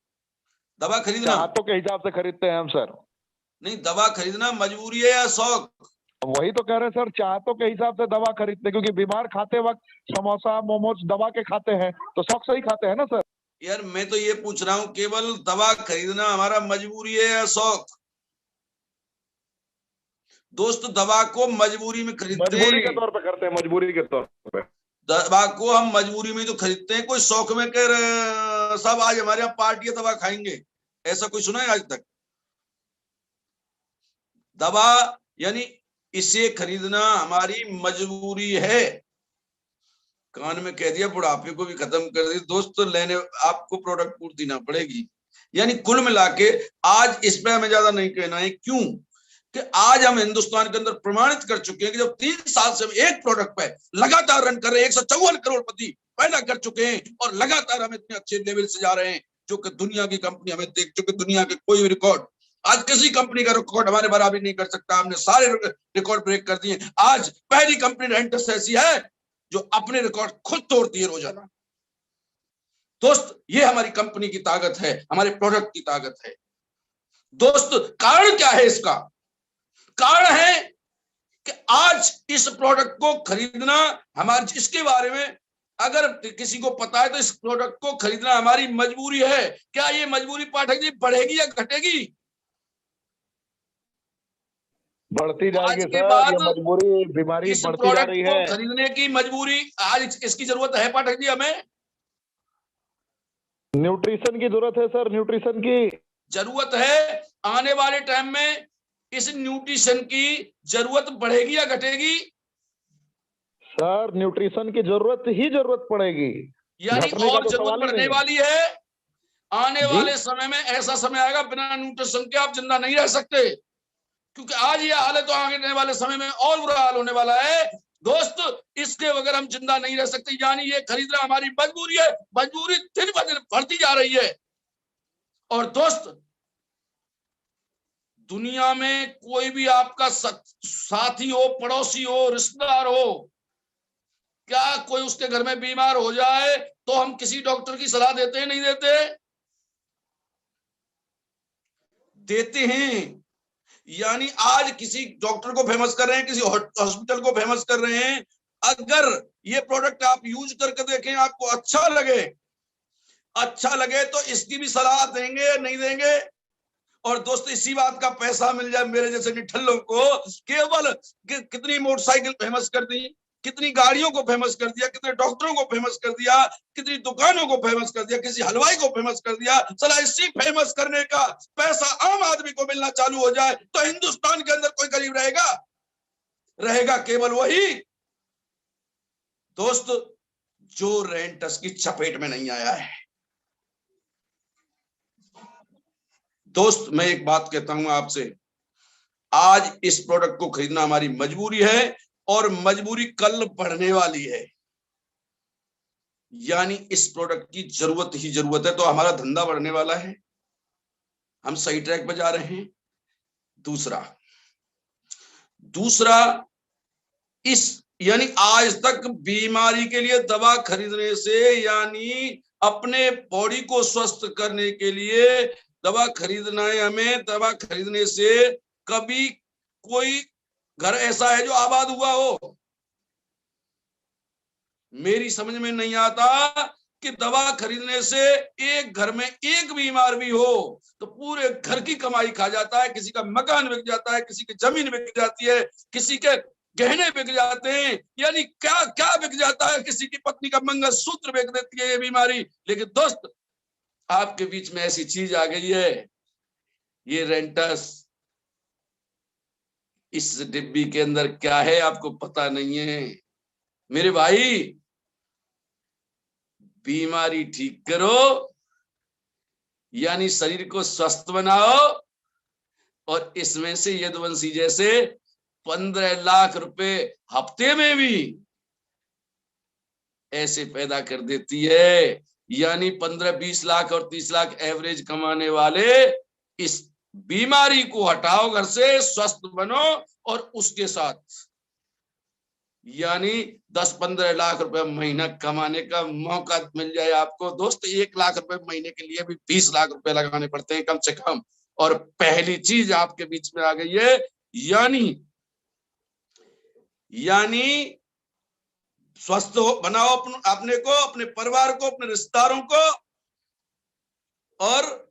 दवा खरीदना चाहतों के हिसाब से खरीदते हैं हम सर। नहीं, दवा खरीदना मजबूरी है या शौक? वही तो कह रहे हैं सर, चाहतों के हिसाब से दवा खरीदते हैं, क्योंकि बीमार खाते वक्त समोसा मोमोज दवा के खाते हैं, तो शौक से ही खाते हैं ना सर। यार मैं तो ये पूछ रहा हूँ, केवल दवा खरीदना हमारा मजबूरी है या शौक? दोस्त दवा को मजबूरी में खरीदते हैं, मजबूरी के तौर पे करते हैं, मजबूरी के तौर पे। दवा को हम मजबूरी में तो खरीदते हैं, कोई शौक में कर सब आज हमारे यहाँ पार्टी दवा खाएंगे, ऐसा कोई सुना है आज तक? दवा यानी इसे खरीदना हमारी मजबूरी है। कान में कह दिया, बुढ़ापे को भी खत्म कर दिया। दोस्त लेने आपको प्रोडक्ट पूर्ति ना पड़ेगी। यानी कुल मिला के आज इस पे हमें ज्यादा नहीं कहना है, क्यों कि आज हम हिंदुस्तान के अंदर प्रमाणित कर चुके हैं कि जब 3 साल से हम एक प्रोडक्ट पे लगातार रन कर रहे हैं, 154 करोड़पति पैदा कर चुके हैं, और लगातार हम इतने अच्छे लेवल से जा रहे हैं, जो कि दुनिया की कंपनी हमें देख चुके, दुनिया के कोई भी रिकॉर्ड, आज किसी कंपनी का रिकॉर्ड हमारे बराबरी नहीं कर सकता। हमने सारे रिकॉर्ड ब्रेक कर दिए। आज पहली कंपनी रेंटस ऐसी है जो अपने रिकॉर्ड खुद तोड़ती है रोजाना। दोस्त ये हमारी कंपनी की ताकत है, हमारे प्रोडक्ट की ताकत है। दोस्त कारण क्या है इसका? कारण है कि आज इस प्रोडक्ट को खरीदना हमारे, इसके बारे में अगर किसी को पता है तो इस प्रोडक्ट को खरीदना हमारी मजबूरी है। क्या ये मजबूरी पाठक जी बढ़ेगी या घटेगी? बढ़ती जाएगी सर, बाद ये मजबूरी, बीमारी इस बढ़ती जा रही है। प्रोडक्ट को खरीदने की मजबूरी, आज इसकी जरूरत है पाठक जी हमें। न्यूट्रिशन की जरूरत है सर, न्यूट्रिशन की जरूरत है। आने वाले टाइम में इस न्यूट्रिशन की जरूरत बढ़ेगी या घटेगी? सर न्यूट्रिशन की जरूरत ही जरूरत पड़ेगी, यानी और तो जरूरत बढ़ने वाली है। आने जी? वाले समय में ऐसा समय आएगा बिना न्यूट्रिशन के आप जिंदा नहीं रह सकते, क्योंकि आज ये हाल है तो आने वाले समय में और बुरा हाल होने वाला है। दोस्त इसके बगैर हम जिंदा नहीं रह सकते, यानी ये खरीदना हमारी मजबूरी है। मजबूरी दिन ब दिन बढ़ती जा रही है। और दोस्त दुनिया में कोई भी आपका साथी हो, पड़ोसी हो, रिश्तेदार हो, क्या कोई उसके घर में बीमार हो जाए तो हम किसी डॉक्टर की सलाह देते हैं? नहीं देते? देते हैं। यानी आज किसी डॉक्टर को फेमस कर रहे हैं, किसी हॉस्पिटल को फेमस कर रहे हैं। अगर ये प्रोडक्ट आप यूज करके देखें, आपको अच्छा लगे तो इसकी भी सलाह देंगे या नहीं देंगे? और दोस्तों, इसी बात का पैसा मिल जाए मेरे जैसे निठल्लों को। केवल कितनी मोटरसाइकिल फेमस कर दी, कितनी गाड़ियों को फेमस कर दिया, कितने डॉक्टरों को फेमस कर दिया, कितनी दुकानों को फेमस कर दिया, किसी हलवाई को फेमस कर दिया। साला इसी फेमस करने का पैसा आम आदमी को मिलना चालू हो जाए तो हिंदुस्तान के अंदर कोई गरीब रहेगा केवल वही दोस्त जो रेंटस की चपेट में नहीं आया है। दोस्त, मैं एक बात कहता हूं आपसे, आज इस प्रोडक्ट को खरीदना हमारी मजबूरी है और मजबूरी कल बढ़ने वाली है। यानी इस प्रोडक्ट की जरूरत ही जरूरत है, तो हमारा धंधा बढ़ने वाला है, हम सही ट्रैक पर जा रहे हैं। दूसरा इस यानी आज तक बीमारी के लिए दवा खरीदने से, यानी अपने बॉडी को स्वस्थ करने के लिए दवा खरीदना है हमें, दवा खरीदने से कभी कोई घर ऐसा है जो आबाद हुआ हो? मेरी समझ में नहीं आता कि दवा खरीदने से एक घर में एक बीमार भी हो तो पूरे घर की कमाई खा जाता है। किसी का मकान बिक जाता है, किसी की जमीन बिक जाती है, किसी के गहने बिक जाते हैं, यानी क्या क्या बिक जाता है। किसी की पत्नी का मंगलसूत्र बिक देती है ये बीमारी। लेकिन दोस्त, आपके बीच में ऐसी चीज आ गई है, ये रेंटस। इस डिब्बी के अंदर क्या है आपको पता नहीं है मेरे भाई। बीमारी ठीक करो, यानी शरीर को स्वस्थ बनाओ, और इसमें से यदुवंशी जैसे 15 लाख रुपए हफ्ते में भी ऐसे पैदा कर देती है। यानी 15-20 लाख और 30 लाख एवरेज कमाने वाले इस बीमारी को हटाओ घर से, स्वस्थ बनो, और उसके साथ यानी 10-15 लाख रुपए महीना कमाने का मौका मिल जाए आपको। दोस्त, 1 लाख रुपए महीने के लिए भी 20 लाख रुपए लगाने पड़ते हैं कम से कम। और पहली चीज आपके बीच में आ गई है, यानी स्वस्थ बनाओ अपने को, अपने परिवार को, अपने रिश्तेदारों को, और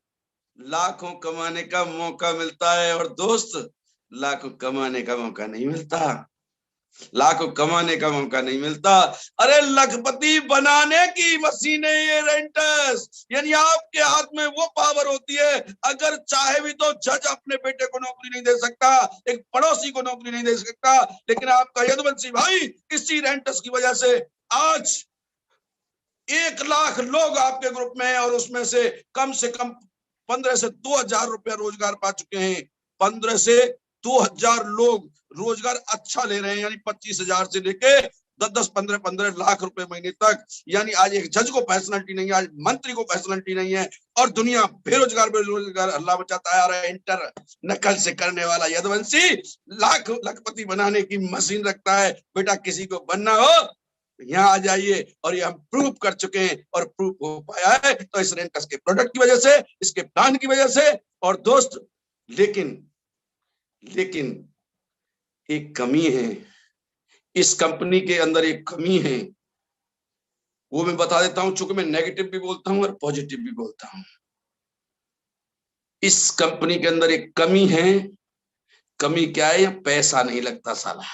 लाखों कमाने का मौका मिलता है। और दोस्त, लाखों कमाने का मौका नहीं मिलता, लाखों कमाने का मौका नहीं मिलता। अरे लखपति बनाने की मशीन है ये रेंटस। यानी आपके हाथ में वो पावर होती है, अगर चाहे भी तो जज अपने बेटे को नौकरी नहीं दे सकता, एक पड़ोसी को नौकरी नहीं दे सकता, लेकिन आपका यदुवंशी भाई इसी रेंटस की वजह से आज 1 लाख लोग आपके ग्रुप में हैं, और उसमें से कम 15 से 2,000 रुपया रोजगार पा चुके हैं। 15 से 2,000 लोग रोजगार अच्छा ले रहे हैं, यानी 25,000 से लेके 10-10, 15-15 लाख रुपए महीने तक। यानी आज एक जज को फैसिलिटी नहीं है, आज मंत्री को फैसिलिटी नहीं है, और दुनिया बेरोजगार अल्लाह बचाता है। और इंटर नकल से करने वाला यदुवंशी लखपति बनाने की मशीन रखता है। बेटा, किसी को बनना हो यहाँ आ जाइए, और ये हम प्रूव कर चुके हैं, और प्रूव हो पाया है तो इस रेंटस के प्रोडक्ट की वजह से, इसके प्लान की वजह से। और दोस्त, लेकिन एक कमी है, इस कंपनी के अंदर एक कमी है, वो मैं बता देता हूं, चूंकि मैं नेगेटिव भी बोलता हूं और पॉजिटिव भी बोलता हूं। इस कंपनी के अंदर एक कमी है। कमी क्या है? यहाँ पैसा नहीं लगता साला,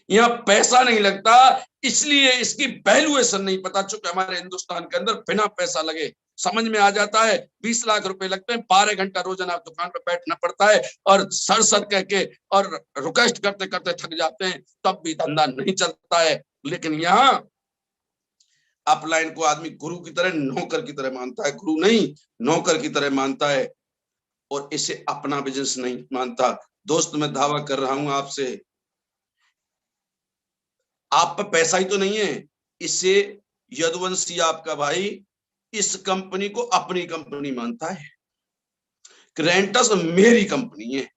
यहाँ पैसा नहीं लगता, इसलिए इसकी वैल्यूएशन नहीं पता। चूंकि हमारे हिंदुस्तान के अंदर बिना पैसा लगे समझ में आ जाता है, 20 लाख रुपए लगते हैं, 12 घंटा रोजाना दुकान पर बैठना पड़ता है, और सर कह के और रिक्वेस्ट करते करते थक जाते हैं, तब भी धंधा नहीं चलता है। लेकिन यहाँ अपलाइन को आदमी गुरु की तरह, नौकर की तरह मानता है, गुरु नहीं नौकर की तरह मानता है, और इसे अपना बिजनेस नहीं मानता। दोस्त, मैं दावा कर रहा हूं आपसे, आप पर पैसा ही तो नहीं है, इससे यदुवंशी आपका भाई इस कंपनी को अपनी कंपनी मानता है। रेंटस मेरी कंपनी है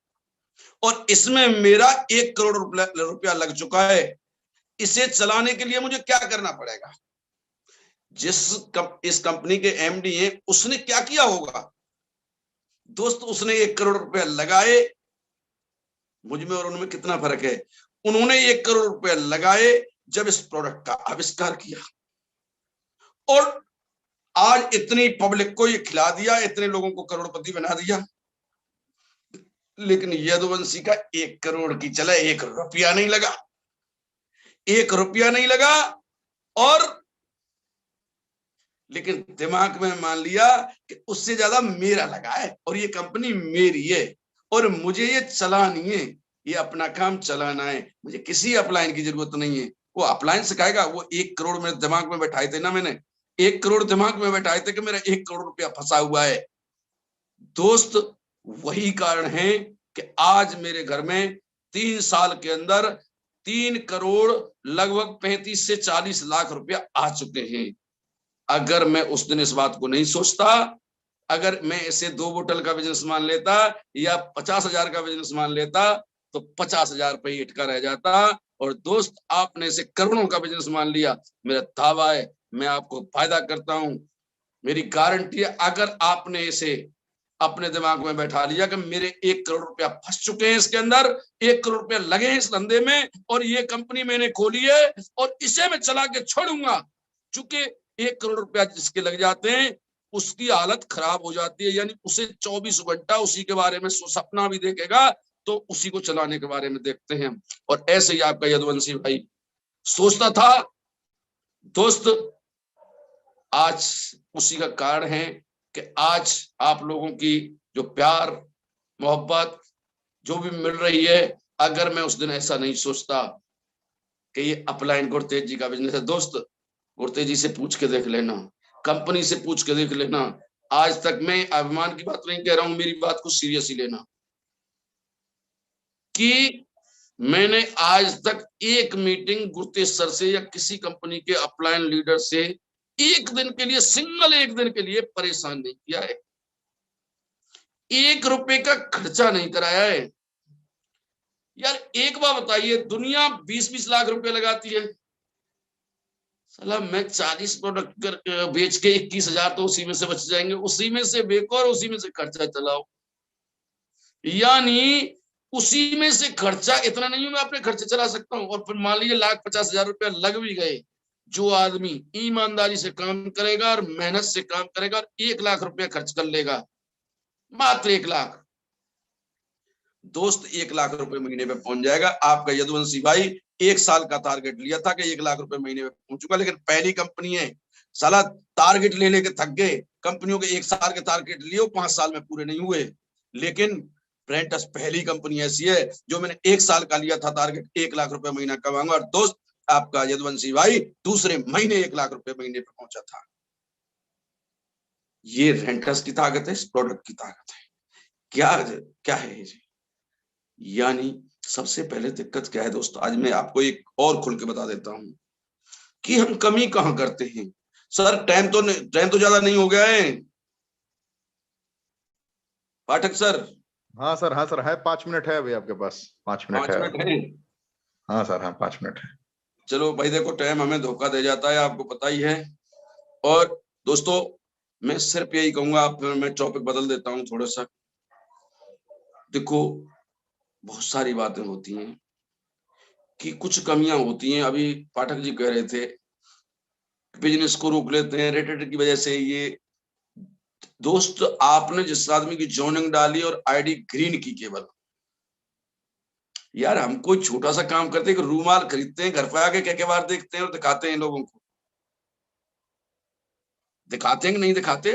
और इसमें मेरा 1 करोड़ रुपया लग चुका है। इसे चलाने के लिए मुझे क्या करना पड़ेगा? इस कंपनी के एमडी है, उसने क्या किया होगा दोस्त? उसने 1 करोड़ रुपया लगाए। मुझ में और उनमें कितना फर्क है? उन्होंने 1 करोड़ रुपया लगाए जब इस प्रोडक्ट का आविष्कार किया और आज इतनी पब्लिक को ये खिला दिया, इतने लोगों को करोड़पति बना दिया। लेकिन यदुवंशी का 1 करोड़ की चला, 1 रुपया नहीं लगा, 1 रुपया नहीं लगा। और लेकिन दिमाग में मान लिया कि उससे ज्यादा मेरा लगा है और ये कंपनी मेरी है और मुझे ये चलानी है, ये अपना काम चलाना है, मुझे किसी अपलाइन की जरूरत नहीं है। वो अपलाइन सिखाएगा। वो 1 करोड़ मेरे दिमाग में बैठाए थे ना, मैंने 1 करोड़ दिमाग में बैठाए थे कि मेरा 1 करोड़ रुपया फंसा हुआ है। दोस्त वही कारण है कि आज मेरे घर में 3 साल के अंदर 3 करोड़ लगभग 35 से 40 लाख रुपया आ चुके हैं। अगर मैं उस दिन इस बात को नहीं सोचता, अगर मैं इसे 2 बोतल का बिजनेस मान लेता या 50,000 का बिजनेस मान लेता तो 50,000 रुपये ही अटका रह जाता। और दोस्त आपने इसे करोड़ों का बिजनेस मान लिया। मेरा दावा है, मैं आपको फायदा करता हूं, मेरी गारंटी है, अगर आपने इसे अपने दिमाग में बैठा लिया कि मेरे 1 करोड़ रुपया फंस चुके हैं इसके अंदर, 1 करोड़ रुपया लगे हैं इस धंधे में और ये कंपनी मैंने खोली है और इसे मैं चला के छोड़ूंगा। चूंकि 1 करोड़ रुपया जिसके लग जाते हैं उसकी हालत खराब हो जाती है, यानी उसे 24 घंटा उसी के बारे में सपना भी देखेगा तो उसी को चलाने के बारे में देखते हैं। और ऐसे ही आपका यदुवंशी भाई सोचता था। दोस्त आज उसी का कारण है कि आज आप लोगों की जो प्यार मोहब्बत जो भी मिल रही है, अगर मैं उस दिन ऐसा नहीं सोचता कि ये अपलाइन गुरतेज जी का बिजनेस है। दोस्त गुरतेज जी से पूछ के देख लेना, कंपनी से पूछ के देख लेना। आज तक मैं अभिमान की बात नहीं कह रहा हूं, मेरी बात को सीरियसली लेना कि मैंने आज तक एक मीटिंग गुरतेज सर से या किसी कंपनी के अपलाइन लीडर से एक दिन के लिए, सिंगल एक दिन के लिए परेशान नहीं किया है, 1 रुपए का खर्चा नहीं कराया है। यार एक बात बताइए, दुनिया 20-20 लाख रुपए लगाती है, साला मैं 40 प्रोडक्ट बेच के 21,000 तो उसी में से बच जाएंगे, उसी में से बेचो और उसी में से खर्चा चलाओ। यानी उसी में से खर्चा इतना नहीं है, मैं अपने खर्चे चला सकता हूं। और फिर मान लीजिए 1,50,000 रुपया लग भी गए, जो आदमी ईमानदारी से काम करेगा और मेहनत से काम करेगा और 1 लाख रुपया खर्च कर लेगा, मात्र 1 लाख, दोस्त 1 लाख रुपए महीने में पहुंच जाएगा। आपका यदुवंशी भाई 1 साल का टारगेट लिया था कि 1 लाख रुपए महीने में पहुंचूंगा, लेकिन पहली कंपनी है, साला टारगेट लेने के थक गए। कंपनियों के 1 साल के टारगेट लिए 5 साल में पूरे नहीं हुए, लेकिन रेंटस पहली कंपनी ऐसी है जो मैंने 1 साल का लिया था टारगेट, 1 लाख रुपए महीना कमाऊंगा। और दोस्त आपका यदुवंशी भाई दूसरे महीने 1 लाख रुपए महीने पे पहुंचा था। ये रेंटस की ताकत है, इस प्रोडक्ट की ताकत है। क्या है ये? यानी सबसे पहले दिक्कत क्या है दोस्तों, आज मैं आपको एक और खुल के बता देता हूं कि हम कमी कहां करते हैं। सर टाइम तो ज्यादा नहीं हो गया है पाठक सर? हाँ सर है, 5 मिनट है अभी आपके पास, 5 मिनट है। हाँ सर, हाँ 5 मिनट है। चलो भाई, देखो टाइम हमें धोखा दे जाता है, आपको पता ही है। और दोस्तों मैं सिर्फ यही कहूंगा, आप मैं टॉपिक बदल देता हूं थोड़ा सा। देखो बहुत सारी बातें होती हैं कि कुछ कमियां होती हैं। अभी पाठक जी कह रहे थे बिजनेस को रोक लेते हैं रेटेड की वजह से। ये दोस्त आपने जिस आदमी की जॉइनिंग डाली और आईडी ग्रीन की केवल, यार हम कोई छोटा सा काम करते हैं, रूमाल खरीदते हैं, घर पे आके क्या बार देखते हैं और दिखाते हैं लोगों को, दिखाते हैं कि नहीं दिखाते,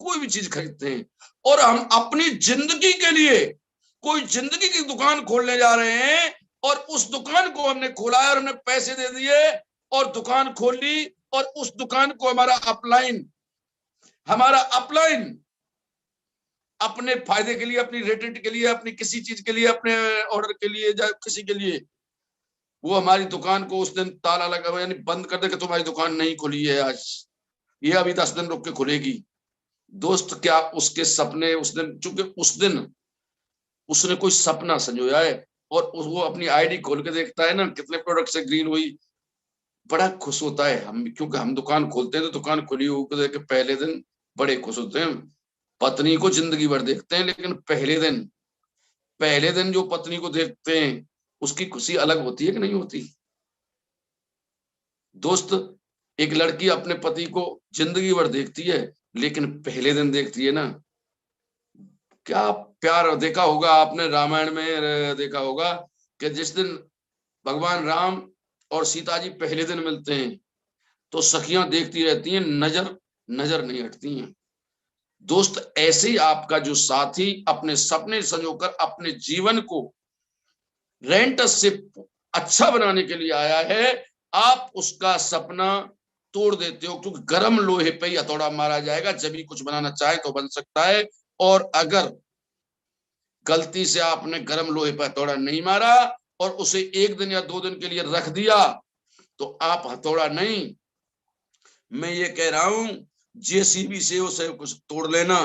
कोई भी चीज खरीदते हैं। और हम अपनी जिंदगी के लिए कोई जिंदगी की दुकान खोलने जा रहे हैं और उस दुकान को हमने खोला है और हमने पैसे दे दिए और दुकान खोल ली, और उस दुकान को हमारा अपलाइन अपने फायदे के लिए, अपनी रेटेड के लिए, अपनी किसी चीज के लिए, अपने ऑर्डर के लिए, किसी के लिए, वो हमारी दुकान को उस दिन ताला लगा हुआ यानी बंद कर दे कि तुम्हारी दुकान नहीं खुली है आज, ये अभी 10 दिन रुक के खुलेगी। दोस्त क्या उसके सपने उस दिन, चूंकि उस दिन उसने कोई सपना संजोया है और वो अपनी आईडी खोल के देखता है ना कितने प्रोडक्ट से ग्रीन हुई, बड़ा खुश होता है। हम क्योंकि हम दुकान खोलते हैं तो दुकान खुली हुई को देख के पहले दिन बड़े खुश होते हैं। पत्नी को जिंदगी भर देखते हैं, लेकिन पहले दिन जो पत्नी को देखते हैं उसकी खुशी अलग होती है कि नहीं होती। दोस्त, एक लड़की अपने पति को जिंदगी भर देखती है, लेकिन पहले दिन देखती है ना, क्या प्यार। देखा होगा आपने, रामायण में देखा होगा कि जिस दिन भगवान राम और सीता जी पहले दिन मिलते हैं तो सखियां देखती रहती हैं, नजर नहीं हटती हैं। दोस्त, ऐसे ही आपका जो साथी अपने सपने संजोकर अपने जीवन को रेंटस से अच्छा बनाने के लिए आया है, आप उसका सपना तोड़ देते हो। क्योंकि गर्म लोहे पे ही हथौड़ा मारा जाएगा, जब भी कुछ बनाना चाहे तो बन सकता है। और अगर गलती से आपने गर्म लोहे पर हथौड़ा नहीं मारा और उसे 1 दिन या 2 दिन के लिए रख दिया तो आप हथौड़ा नहीं, मैं ये कह रहा हूं, जेसीबी से उसे कुछ तोड़ लेना।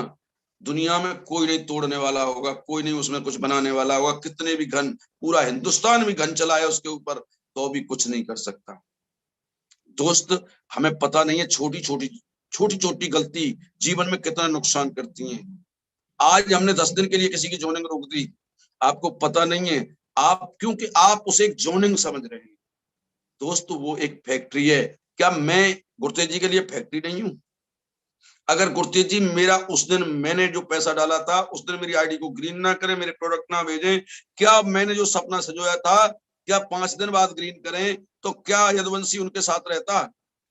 दुनिया में कोई नहीं तोड़ने वाला होगा, कोई नहीं उसमें कुछ बनाने वाला होगा। कितने भी घन, पूरा हिंदुस्तान भी घन चलाए उसके ऊपर तो भी कुछ नहीं कर सकता। दोस्त, हमें पता नहीं है छोटी छोटी गलती जीवन में कितना नुकसान करती है। आज हमने 10 दिन के लिए किसी की जोनिंग रोक दी, आपको पता नहीं है, आप क्योंकि आप उसे एक जोनिंग समझ रहे हैं। दोस्त, वो एक फैक्ट्री है। क्या मैं गुरतेज जी के लिए फैक्ट्री नहीं हूं? अगर गुरतेज जी मेरा उस दिन मैंने जो पैसा डाला था उस दिन मेरी आईडी को ग्रीन ना करें, मेरे प्रोडक्ट ना भेजें, क्या मैंने जो सपना सजोया था क्या 5 दिन बाद ग्रीन करें, तो क्या यदुवंशी उनके साथ रहता?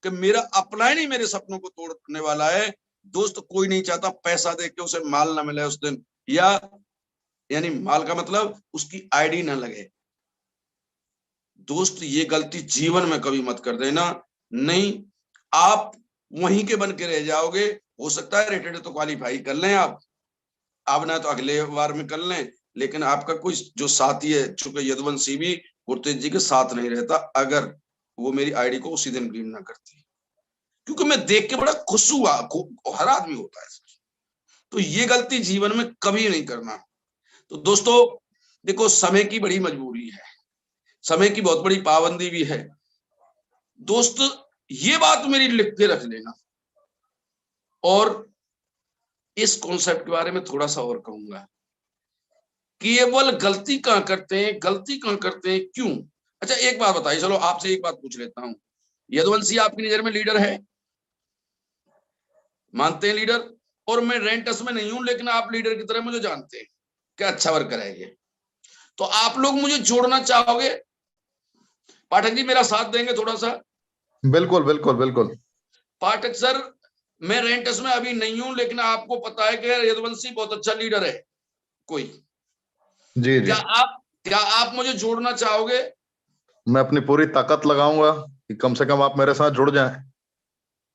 कि मेरा अपलाइन ही मेरे सपनों को तोड़ने वाला है। दोस्त, कोई नहीं चाहता पैसा दे के उसे माल ना मिले उस दिन, या यानी माल का मतलब उसकी आईडी ना लगे। दोस्त, ये गलती जीवन में कभी मत कर देना, नहीं आप वहीं के बन के रह जाओगे। हो सकता है रेटेड तो क्वालिफाई कर लें आप, अब ना तो अगले बार में कर लें, लेकिन आपका कोई जो साथी है, चूंकि यदुवंशी भी गुरतेज जी के साथ नहीं रहता अगर वो मेरी आईडी को उसी दिन ग्रीन ना करती, क्योंकि मैं देख के बड़ा खुश हुआ। हर आदमी होता है, तो ये गलती जीवन में कभी नहीं करना। तो दोस्तों देखो, समय की बड़ी मजबूरी है, समय की बहुत बड़ी पाबंदी भी है। दोस्त, ये बात मेरी लिख के रख लेना। और इस कॉन्सेप्ट के बारे में थोड़ा सा और कहूंगा, केवल गलती कहां करते हैं, क्यों? अच्छा, एक बात बताइए, चलो आपसे एक बात पूछ लेता हूं, यदुवंशी आपकी नजर में लीडर है? मानते हैं लीडर? और मैं रेंटस में नहीं हूं, लेकिन आप लीडर की तरह मुझे जानते हैं, क्या अच्छा वर्कर है ये। तो आप लोग मुझे जोड़ना चाहोगे? पाठक जी मेरा साथ देंगे थोड़ा सा? बिल्कुल बिल्कुल बिल्कुल। पाठक सर, मैं रेंटस में अभी नहीं हूं, लेकिन आपको पता है कि यदुवंशी बहुत अच्छा लीडर है कोई। जी जी। क्या आप मुझे जोड़ना चाहोगे? मैं अपनी पूरी ताकत लगाऊंगा कि कम से कम आप मेरे साथ जुड़ जाएं।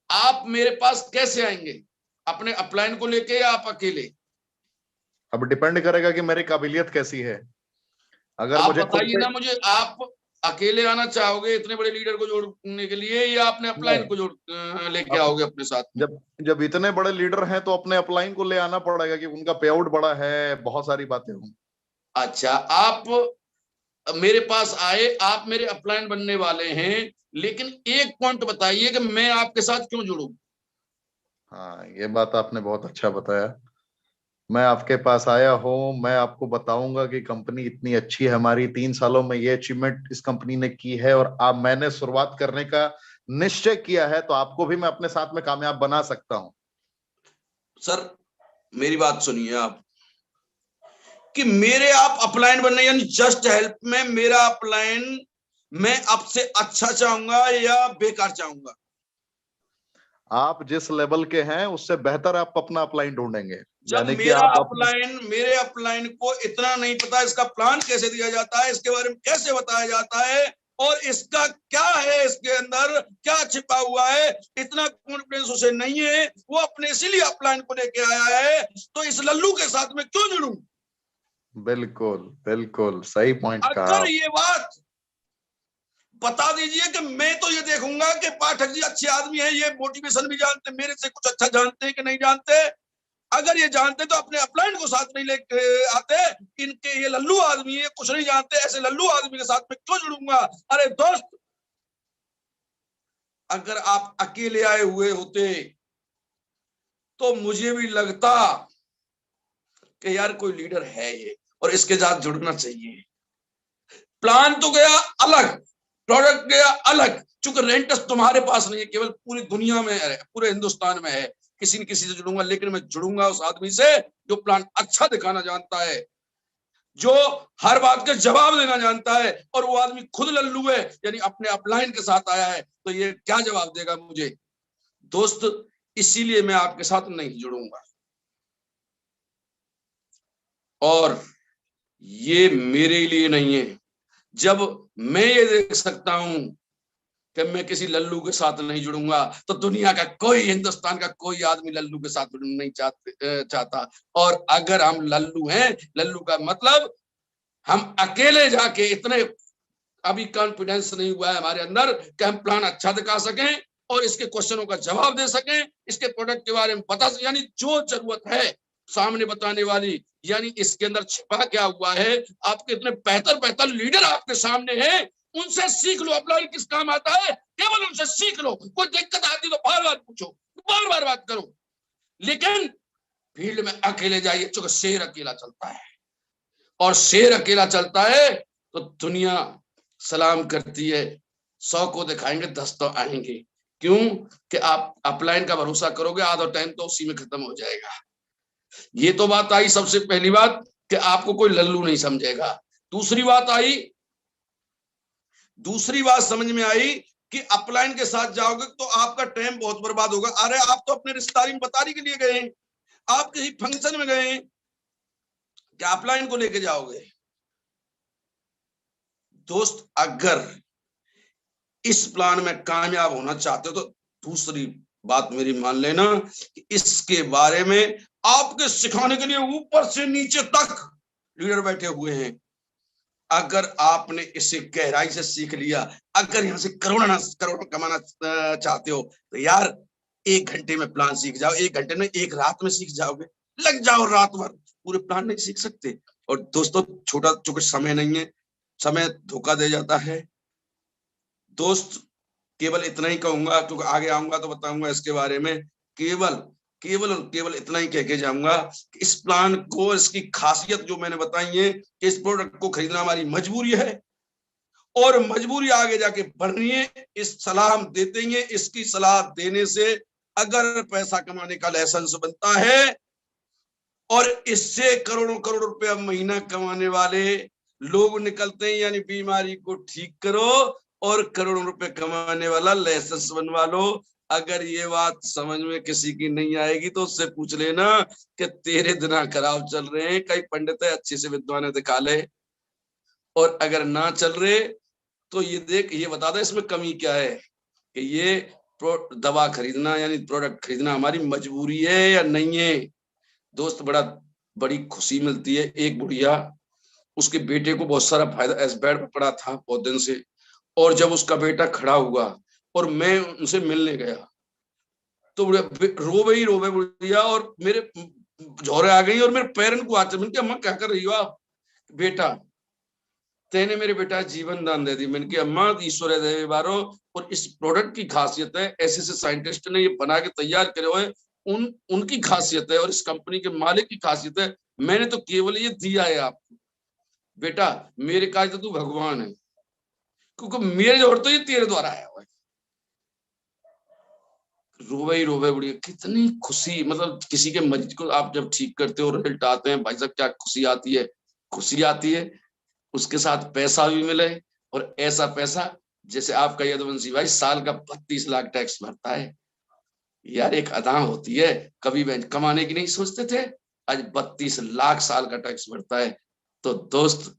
आप मेरे पास कैसे आएंगे, अपने अपलाइन को लेके या आप अकेले? अब डिपेंड करेगा कि मेरी काबिलियत कैसी है। अगर आप मुझे खुद बताइए से ना मुझे, आप अकेले आना चाहोगे इतने बड़े लीडर को जोड़ने के लिए, या अपने अपलाइन को जोड़ लेके आओगे अपने साथ में? जब इतने बड़े लीडर हैं तो अपने अपलाइन को ले आना पड़ेगा कि उनका पे आउट बड़ा है, बहुत सारी बातें हों। अच्छा, आप मेरे पास आए, आप मेरे अपलाइन बनने वाले हैं, लेकिन एक पॉइंट बताइए कि मैं आपके साथ क्यों जुड़ूं? हाँ, ये बात आपने बहुत अच्छा बताया। मैं आपके पास आया हूँ, मैं आपको बताऊंगा कि कंपनी इतनी अच्छी है हमारी, 3 सालों में ये अचीवमेंट इस कंपनी ने की है और अब मैंने शुरुआत करने का निश्चय किया है, तो आपको भी मैं अपने साथ में कामयाब बना सकता हूँ। सर मेरी बात सुनिए आप, कि मेरे आप अपलाइन बनने, यानी जस्ट हेल्प में मेरा अपलाइन मैं आपसे अच्छा चाहूंगा या बेकार चाहूंगा? आप जिस लेवल के हैं उससे बेहतर आप अपना अपलाइन ढूंढेंगे। जब यानी कि मेरा आप अपलाइन, मेरे अपलाइन को इतना नहीं पता इसका प्लान कैसे दिया जाता है, इसके बारे में कैसे बताया जाता है, और इसका क्या है, इसके अंदर क्या छिपा हुआ है, इतना कॉन्फिडेंस उसे नहीं है, वो अपने इसीलिए अपलाइन को लेके आया है, तो इस लल्लू के साथ में क्यों जुड़ूं? बिल्कुल बिल्कुल सही पॉइंट कहा। अगर ये बात बता दीजिए कि मैं तो ये देखूंगा कि पाठक जी अच्छे आदमी हैं, ये मोटिवेशन भी जानते, मेरे से कुछ अच्छा जानते हैं कि नहीं जानते, अगर ये जानते तो अपने अपलाइन को साथ नहीं लेके आते। इनके ये लल्लू आदमी है, कुछ नहीं जानते, ऐसे लल्लू आदमी के साथ में क्यों जुड़ूंगा। अरे दोस्त, अगर आप अकेले आए हुए होते तो मुझे भी लगता कि यार कोई लीडर है ये और इसके साथ जुड़ना चाहिए। प्लान तो गया अलग, प्रोडक्ट गया अलग, चूंकि रेंटस तुम्हारे पास नहीं है, केवल पूरी दुनिया में है, पूरे हिंदुस्तान में है। किसी न किसी से जुड़ूंगा, लेकिन मैं जुड़ूंगा उस आदमी से जो प्लान अच्छा दिखाना जानता है, जो हर बात के जवाब देना जानता है। और वो आदमी खुद लल्लू है, यानी अपने अपलाइन के साथ आया है, तो ये क्या जवाब देगा मुझे। दोस्त, इसीलिए मैं आपके साथ नहीं जुड़ूंगा। और ये मेरे लिए नहीं है। जब मैं ये देख सकता हूं कि मैं किसी लल्लू के साथ नहीं जुड़ूंगा, तो दुनिया का कोई, हिंदुस्तान का कोई आदमी लल्लू के साथ जुड़ना नहीं चाहता। और अगर हम लल्लू हैं, लल्लू का मतलब हम अकेले जाके इतने अभी कॉन्फिडेंस नहीं हुआ है हमारे अंदर कि हम प्लान अच्छा दिखा सकें और इसके क्वेश्चनों का जवाब दे सकें, इसके प्रोडक्ट के बारे में बता सकें, यानी जो जरूरत है सामने बताने वाली, यानी इसके अंदर छिपा क्या हुआ है। आपके इतने बेहतर लीडर आपके सामने हैं, उनसे सीख लो अपलाइन किस काम आता है, केवल उनसे सीख लो। कोई दिक्कत आती तो बार बार पूछो, बार बार बात करो, लेकिन फील्ड में अकेले जाइए, चूंकि शेर अकेला चलता है और शेर अकेला चलता है तो दुनिया सलाम करती है। 100 को दिखाएंगे 10 तो आएंगे। क्यों कि आप अपलाइन का भरोसा करोगे, आधा टाइम तो उसी में खत्म हो जाएगा। ये तो बात आई सबसे पहली बात कि आपको कोई लल्लू नहीं समझेगा। दूसरी बात समझ में आई कि अपलाइन के साथ जाओगे तो आपका टाइम बहुत बर्बाद होगा। अरे आप तो अपने रिश्तेदारी में बताने के लिए गए हैं, आप किसी फंक्शन में गए हैं, क्या अपलाइन को लेके जाओगे। दोस्त, अगर इस प्लान में कामयाब होना चाहते हो तो दूसरी बात मेरी मान लेना कि इसके बारे में आपके सिखाने के लिए ऊपर से नीचे तक लीडर बैठे हुए हैं। अगर आपने इसे गहराई से सीख लिया, अगर यहां से करोड़ कमाना चाहते हो तो यार 1 घंटे में प्लान सीख जाओ, 1 घंटे में, 1 रात में सीख जाओगे। लग जाओ रात भर, पूरे प्लान नहीं सीख सकते। और दोस्तों, छोटा चूंकि समय नहीं है, समय धोखा दे जाता है। दोस्त, केवल इतना ही कहूंगा, क्योंकि आगे आऊंगा तो बताऊंगा इसके बारे में। केवल इतना ही कह के जाऊंगा कि इस प्लान को, इसकी खासियत जो मैंने बताई है कि इस प्रोडक्ट को खरीदना हमारी मजबूरी है और मजबूरी आगे जाके बढ़नी है। इस सलाह हम देते हैं, इसकी सलाह देने से अगर पैसा कमाने का लाइसेंस बनता है और इससे करोड़ों रुपया महीना कमाने वाले लोग निकलते हैं, यानी बीमारी को ठीक करो और करोड़ों रुपए कमाने वाला लाइसेंस बनवा लो। अगर ये बात समझ में किसी की नहीं आएगी तो उससे पूछ लेना कि तेरे दिमाग खराब चल रहे हैं, कई पंडित है अच्छे से विद्वान दिखा ले। और अगर ना चल रहे तो ये देख, ये बता दे इसमें कमी क्या है, कि ये दवा खरीदना यानी प्रोडक्ट खरीदना हमारी मजबूरी है या नहीं है। दोस्त, बड़ी खुशी मिलती है। एक बुढ़िया, उसके बेटे को बहुत सारा फायदा, एस बेड पर पड़ा था बहुत दिन से, और जब उसका बेटा खड़ा हुआ और मैं उनसे मिलने गया तो रोवे बुढ़िया, और मेरे झोरे आ गई और मेरे पैरन को आते। मैंने कहा अम्मा क्या कर रही हो आप। बेटा, तेने मेरे बेटा जीवन दान दे दी। मैंने कहा अम्मा ईश्वर देवी बारो, और इस प्रोडक्ट की खासियत है, ऐसे साइंटिस्ट ने ये बना के तैयार करे हुए, उनकी खासियत है और इस कंपनी के मालिक की खासियत है। मैंने तो केवल ये दिया है आपको। बेटा, मेरे काज तो तू भगवान है, क्योंकि मेरे जोड़ तो ये तेरे द्वारा आया हुआ है। रोवे बुढ़िया, कितनी खुशी, मतलब किसी के मरीज को आप जब ठीक करते हो, रिजल्ट आते हैं, भाई साहब क्या खुशी आती है। उसके साथ पैसा भी मिले, और ऐसा पैसा जैसे आपका यदुवंशी भाई साल का 32 लाख टैक्स भरता है। यार एक अदा होती है, कभी बैंक कमाने की नहीं सोचते थे, आज 32 लाख साल का टैक्स भरता है। तो दोस्त,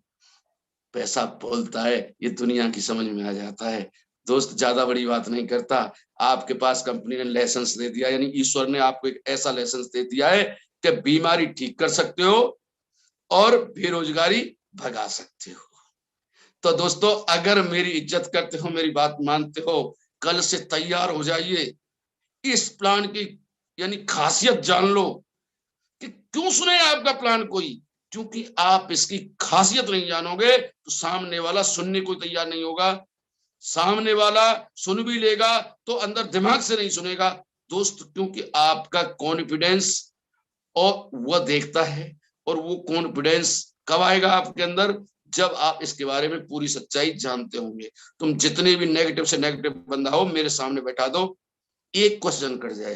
पैसा बोलता है, ये दुनिया की समझ में आ जाता है। दोस्त, ज्यादा बड़ी बात नहीं करता, आपके पास कंपनी ने लाइसेंस दे दिया, यानी ईश्वर ने आपको एक ऐसा लाइसेंस दे दिया है कि बीमारी ठीक कर सकते हो और बेरोजगारी भगा सकते हो। तो दोस्तों, अगर मेरी इज्जत करते हो, मेरी बात मानते हो, कल से तैयार हो जाइए। इस प्लान की यानी खासियत जान लो, कि क्यों सुने आपका प्लान कोई? क्योंकि आप इसकी खासियत नहीं जानोगे तो सामने वाला सुनने को तैयार नहीं होगा। सामने वाला सुन भी लेगा तो अंदर दिमाग से नहीं सुनेगा दोस्त, क्योंकि आपका कॉन्फिडेंस और वह देखता है। और वो कॉन्फिडेंस कब आएगा आपके अंदर? जब आप इसके बारे में पूरी सच्चाई जानते होंगे। तुम जितने भी नेगेटिव से नेगेटिव बंदा हो मेरे सामने बैठा दो, एक क्वेश्चन कर जाए।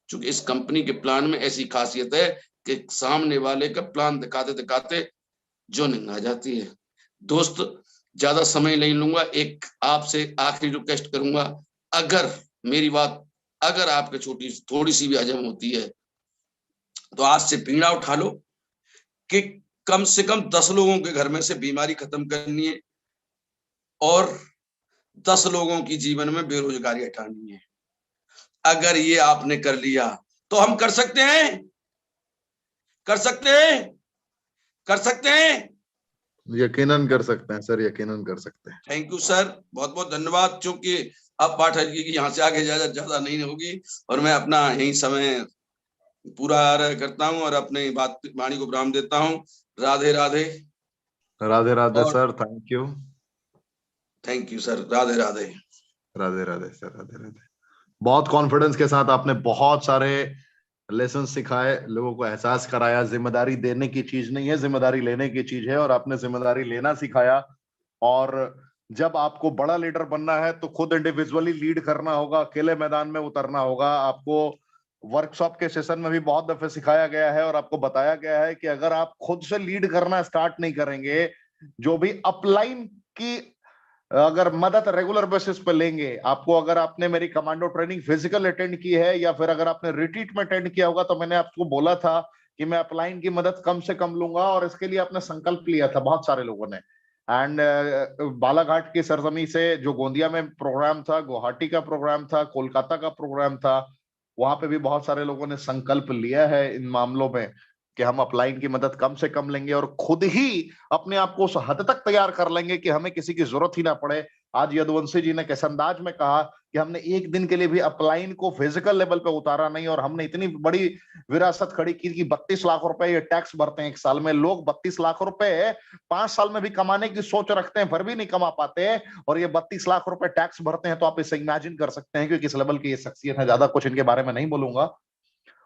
क्योंकि इस कंपनी के प्लान में ऐसी खासियत है कि सामने वाले का प्लान दिखाते दिखाते जोनिंग आ जाती है। दोस्त ज्यादा समय नहीं लूंगा, एक आपसे आखिरी रिक्वेस्ट करूंगा, अगर मेरी बात अगर आपके छोटी थोड़ी सी भी हजम होती है तो आज से पीड़ा उठा लो कि कम से कम 10 लोगों के घर में से बीमारी खत्म करनी है और 10 लोगों की जीवन में बेरोजगारी हटानी है। अगर ये आपने कर लिया तो हम कर सकते हैं, कर सकते हैं, कर सकते हैं। यकीनन कर सकते हैं सर, यकीनन कर सकते हैं। थैंक यू सर, बहुत बहुत धन्यवाद। क्योंकि अब पाठ है कि यहाँ से आगे ज्यादा नहीं होगी और मैं अपना यही समय पूरा करता हूँ और अपनी बात वाणी को विराम देता हूँ। राधे राधे। राधे राधे और sir, thank you. Thank you sir, Radhe Radhe. Radhe Radhe sir, Radhe Radhe. बहुत कॉन्फिडेंस के साथ आपने बहुत सारे लेसन सिखाए, लोगों को एहसास कराया जिम्मेदारी देने की चीज नहीं है, जिम्मेदारी लेने की चीज है, और आपने जिम्मेदारी लेना सिखाया। और जब आपको बड़ा लीडर बनना है तो खुद इंडिविजुअली लीड करना होगा, अकेले मैदान में उतरना होगा। आपको वर्कशॉप के सेशन में भी बहुत दफे सिखाया गया है और आपको बताया गया है कि अगर आप खुद से लीड करना स्टार्ट नहीं करेंगे, जो भी अपलाइन की अगर मदद रेगुलर बेसिस पे लेंगे, आपको अगर आपने मेरी कमांडो ट्रेनिंग फिजिकल अटेंड की है या फिर अगर आपने रिट्रीट में अटेंड किया होगा, तो मैंने आपको बोला था कि मैं अपलाइन की मदद कम से कम लूंगा, और इसके लिए आपने संकल्प लिया था बहुत सारे लोगों ने। एंड बालाघाट की सरजमी से जो गोंदिया में प्रोग्राम था, गुवाहाटी का प्रोग्राम था, कोलकाता का प्रोग्राम था, वहां पे भी बहुत सारे लोगों ने संकल्प लिया है इन मामलों में कि हम अपलाइन की मदद कम से कम लेंगे और खुद ही अपने आप को उस हद तक तैयार कर लेंगे कि हमें किसी की जरूरत ही ना पड़े। आज यदुवंशी जी ने किस अंदाज में कहा कि हमने एक दिन के लिए भी अपलाइन को फिजिकल लेवल पे उतारा नहीं, और हमने इतनी बड़ी विरासत खड़ी की कि 32 लाख रुपए ये टैक्स भरते हैं एक साल में। लोग 32 लाख रुपए 5 साल में भी कमाने की सोच रखते हैं, फिर भी नहीं कमा पाते, और ये 32 लाख रुपए टैक्स भरते हैं। तो आप इसे इमेजिन कर सकते हैं कि किस लेवल की ये शख्सियत है। ज्यादा कुछ इनके बारे में नहीं बोलूंगा।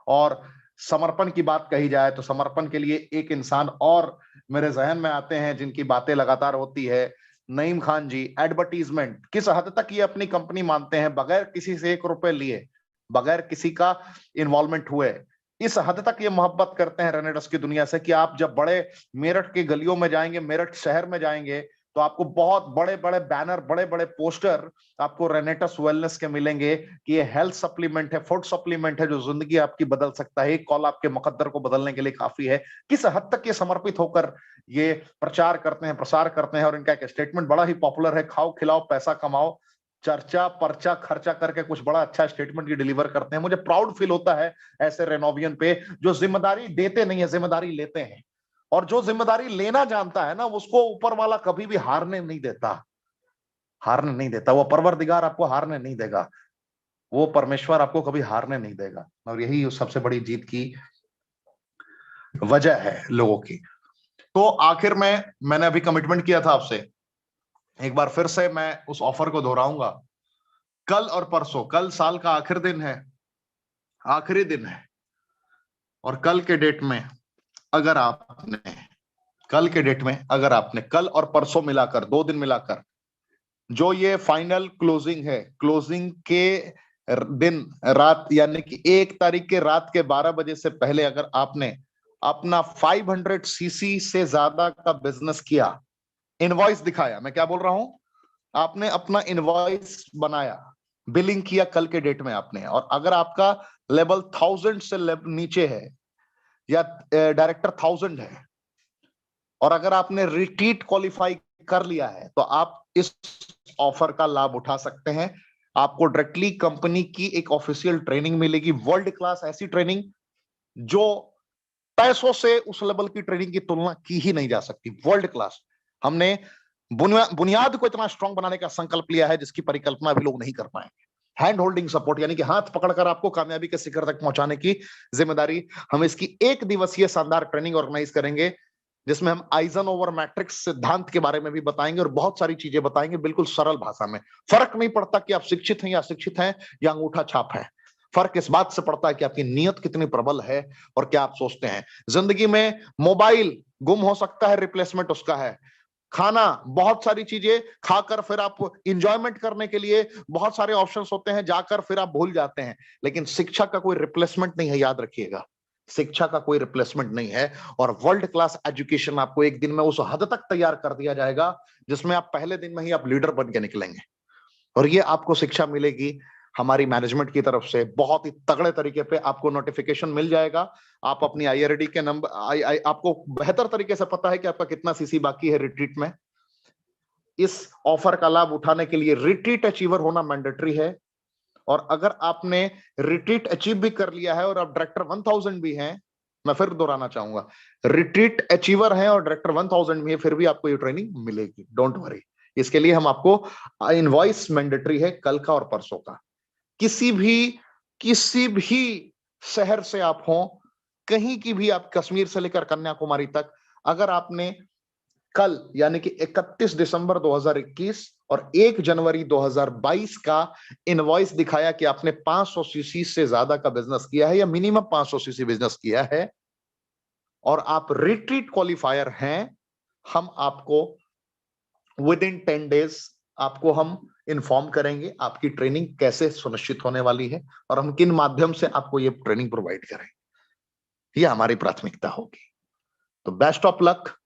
और समर्पण की बात कही जाए तो समर्पण के लिए एक इंसान और मेरे जहन में आते हैं जिनकी बातें लगातार होती है, नईम खान जी। एडवर्टीजमेंट किस हद तक ये अपनी कंपनी मानते हैं, बगैर किसी से 1 रुपए लिए, बगैर किसी का इन्वॉल्वमेंट हुए, इस हद तक ये मोहब्बत करते हैं रेनेटस की दुनिया से कि आप जब बड़े मेरठ के गलियों में जाएंगे, मेरठ शहर में जाएंगे, तो आपको बहुत बड़े बड़े बैनर, बड़े बड़े पोस्टर आपको रेनेटस वेलनेस के मिलेंगे कि ये हेल्थ सप्लीमेंट है, फूड सप्लीमेंट है जो जिंदगी आपकी बदल सकता है। एक कॉल आपके मुकद्दर को बदलने के लिए काफी है। किस हद तक ये समर्पित होकर ये प्रचार करते हैं, प्रसार करते हैं। और इनका एक स्टेटमेंट बड़ा ही पॉपुलर है, खाओ खिलाओ पैसा कमाओ, चर्चा पर्चा खर्चा करके कुछ बड़ा अच्छा स्टेटमेंट ये डिलीवर करते हैं। मुझे प्राउड फील होता है ऐसे रेनोवियन पे जो जिम्मेदारी देते नहीं है, जिम्मेदारी लेते हैं। और जो जिम्मेदारी लेना जानता है ना, उसको ऊपर वाला कभी भी हारने नहीं देता, हारने नहीं देता। वो परवरदिगार आपको हारने नहीं देगा, वो परमेश्वर आपको कभी हारने नहीं देगा। और यही सबसे बड़ी जीत की वजह है लोगों की। तो आखिर में मैंने अभी कमिटमेंट किया था आपसे, एक बार फिर से मैं उस ऑफर को दोहराऊंगा। कल और परसों, कल साल का आखिर दिन है, आखिरी दिन है, और कल के डेट में अगर आपने कल और परसों मिलाकर 2 दिन मिलाकर जो ये फाइनल क्लोजिंग है, क्लोजिंग के दिन रात यानी कि 1 तारीख के रात के 12 बजे से पहले अगर आपने अपना 500 सीसी से ज्यादा का बिजनेस किया, इनवॉइस दिखाया, मैं क्या बोल रहा हूं, आपने अपना इनवॉइस बनाया, बिलिंग किया कल के डेट में आपने, और अगर आपका लेवल 1000 से नीचे है या डायरेक्टर 1000 है, और अगर आपने रिट्रीट क्वालिफाई कर लिया है, तो आप इस ऑफर का लाभ उठा सकते हैं। आपको डायरेक्टली कंपनी की एक ऑफिशियल ट्रेनिंग मिलेगी, वर्ल्ड क्लास ऐसी ट्रेनिंग जो पैसों से उस लेवल की ट्रेनिंग की तुलना की ही नहीं जा सकती, वर्ल्ड क्लास। हमने बुनियाद को इतना स्ट्रांग बनाने का संकल्प लिया है जिसकी परिकल्पना भी लोग नहीं कर पाएंगे। हैंड होल्डिंग सपोर्ट, यानी कि हाथ पकड़कर आपको कामयाबी के शिखर तक पहुंचाने की जिम्मेदारी। हम इसकी 1 दिवसीय शानदार ट्रेनिंग ऑर्गेनाइज करेंगे, जिसमें हम आइजनहोवर मैट्रिक्स सिद्धांत के बारे में भी बताएंगे और बहुत सारी चीजें बताएंगे बिल्कुल सरल भाषा में। फर्क नहीं पड़ता कि आप शिक्षित हैं या अशिक्षित हैं या अंगूठा छाप है, फर्क इस बात से पड़ता है कि आपकी नीयत कितनी प्रबल है और क्या आप सोचते हैं। जिंदगी में मोबाइल गुम हो सकता है, रिप्लेसमेंट उसका है। खाना, बहुत सारी चीजें खाकर फिर आप इंजॉयमेंट करने के लिए बहुत सारे ऑप्शंस होते हैं, जाकर फिर आप भूल जाते हैं, लेकिन शिक्षा का कोई रिप्लेसमेंट नहीं है, याद रखिएगा, शिक्षा का कोई रिप्लेसमेंट नहीं है। और वर्ल्ड क्लास एजुकेशन आपको एक दिन में उस हद तक तैयार कर दिया जाएगा जिसमें आप पहले दिन में ही आप लीडर बन के निकलेंगे। और ये आपको शिक्षा मिलेगी हमारी मैनेजमेंट की तरफ से, बहुत ही तगड़े तरीके पे आपको नोटिफिकेशन मिल जाएगा। आप अपनी IRD के नंबर, आपको बेहतर तरीके से पता है कि आपका कितना सीसी बाकी है रिट्रीट में। इस ऑफर का लाभ उठाने के लिए रिट्रीट अचीवर होना मैंडेटरी है। और अगर आपने रिट्रीट अचीव भी कर लिया है और आप डायरेक्टर 1000 भी हैं, मैं फिर दोहराना चाहूंगा, रिट्रीट अचीवर हैं और डायरेक्टर 1000 भी है, फिर भी आपको ये ट्रेनिंग मिलेगी, डोंट वरी। इसके लिए हम आपको इनवॉइस मैंडेटरी है कल का और परसों का। किसी भी शहर से आप हो, कहीं की भी, आप कश्मीर से लेकर कन्याकुमारी तक, अगर आपने कल यानी कि 31 दिसंबर 2021 और 1 जनवरी 2022 का इनवॉइस दिखाया कि आपने 500 सीसी से ज्यादा का बिजनेस किया है या मिनिमम 500 सीसी बिजनेस किया है और आप रिट्रीट क्वालिफायर हैं, हम आपको विद इन 10 डेज आपको हम इन्फॉर्म करेंगे आपकी ट्रेनिंग कैसे सुनिश्चित होने वाली है और हम किन माध्यम से आपको ये ट्रेनिंग प्रोवाइड करेंगे। ये हमारी प्राथमिकता होगी। तो best of luck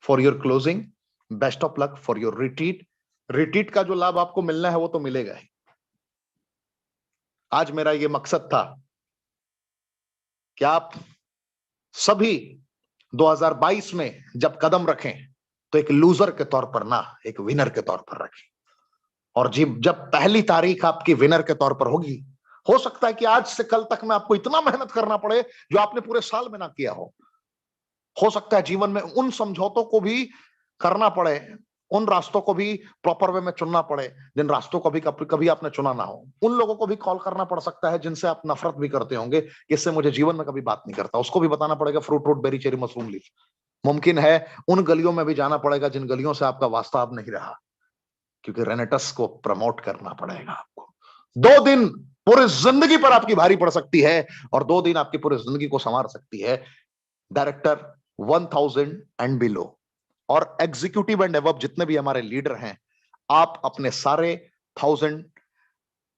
for your closing, best of luck for your retreat. Retreat का जो लाभ आपको मिलना है वो तो मिलेगा ही। आज मेरा ये मकसद था कि आप सभी 2022 में जब कदम रखें तो एक लूजर के तौर पर ना, एक विनर के तौर पर रखें। और जब पहली तारीख आपकी विनर के तौर पर होगी, हो सकता है कि आज से कल तक में आपको इतना मेहनत करना पड़े जो आपने पूरे साल में ना किया हो सकता है जीवन में उन समझौतों को भी करना पड़े, उन रास्तों को भी प्रॉपर वे में चुनना पड़े जिन रास्तों को भी कभी आपने चुना ना हो। उन लोगों को भी कॉल करना पड़ सकता है जिनसे आप नफरत भी करते होंगे, इससे मुझे जीवन में कभी बात नहीं करता, उसको भी बताना पड़ेगा fruit root berry cherry mushroom leaf. मुमकिन है उन गलियों में भी जाना पड़ेगा जिन गलियों से आपका वास्ता अब नहीं रहा, क्योंकि रेनेटस को प्रमोट करना पड़ेगा आपको। 2 दिन पूरी जिंदगी पर आपकी भारी पड़ सकती है और 2 दिन आपकी पूरी जिंदगी को संवार सकती है। डायरेक्टर 1000 एंड बिलो और एग्जीक्यूटिव एंड अबव जितने भी हमारे लीडर हैं, आप अपने सारे 1000,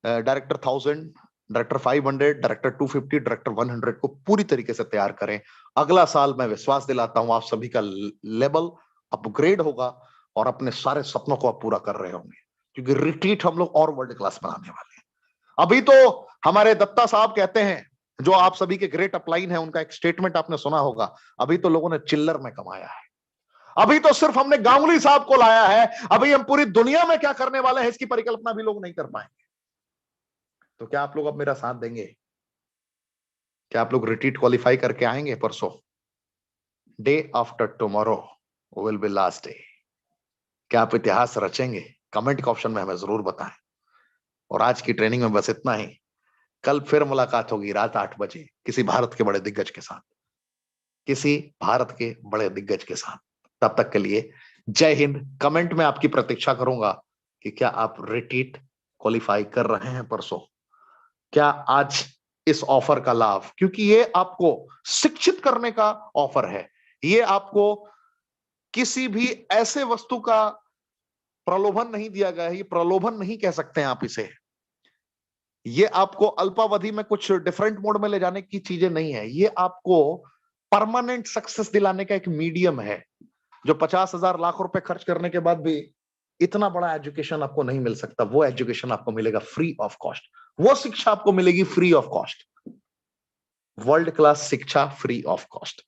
डायरेक्टर 1000, डायरेक्टर 500, डायरेक्टर 250, डायरेक्टर 100 को पूरी तरीके से तैयार करें। अगला साल मैं विश्वास दिलाता हूं आप सभी का लेवल अपग्रेड होगा और अपने सारे सपनों को आप पूरा कर रहे होंगे, क्योंकि रिट्रीट हम लोग और वर्ल्ड क्लास बनाने वाले हैं। अभी तो हमारे दत्ता साहब कहते हैं, जो आप सभी के ग्रेट अपलाइन है, उनका एक स्टेटमेंट आपने सुना होगा, अभी तो लोगों ने चिल्लर में कमाया है, अभी तो सिर्फ हमने गांगुली साहब को लाया है, अभी हम पूरी दुनिया में क्या करने वाले हैं इसकी परिकल्पना भी लोग नहीं कर पाएंगे। तो क्या आप लोग अब मेरा साथ देंगे? क्या आप लोग रिट्रीट क्वालिफाई करके आएंगे परसों? Day after tomorrow will be last day. क्या आप इतिहास रचेंगे? कमेंट के ऑप्शन में हमें जरूर बताएं। और आज की ट्रेनिंग में बस इतना ही। कल फिर मुलाकात होगी रात 8 बजे किसी भारत के बड़े दिग्गज के साथ, किसी भारत के बड़े दिग्गज के साथ। तब तक के लिए जय हिंद। कमेंट में आपकी प्रतीक्षा करूंगा कि क्या आप रिट्रीट क्वालिफाई कर रहे हैं परसों? क्या आज इस ऑफर का लाभ, क्योंकि ये आपको शिक्षित करने का ऑफर है, ये आपको किसी भी ऐसे वस्तु का प्रलोभन नहीं दिया गया है, ये प्रलोभन नहीं कह सकते हैं आप इसे, ये आपको अल्पावधि में कुछ डिफरेंट मोड में ले जाने की चीजें नहीं है, ये आपको परमानेंट सक्सेस दिलाने का एक मीडियम है। जो 50,000 लाख रुपए खर्च करने के बाद भी इतना बड़ा एजुकेशन आपको नहीं मिल सकता, वो एजुकेशन आपको मिलेगा फ्री ऑफ कॉस्ट, वो शिक्षा आपको मिलेगी free of cost, world class शिक्षा फ्री ऑफ कॉस्ट।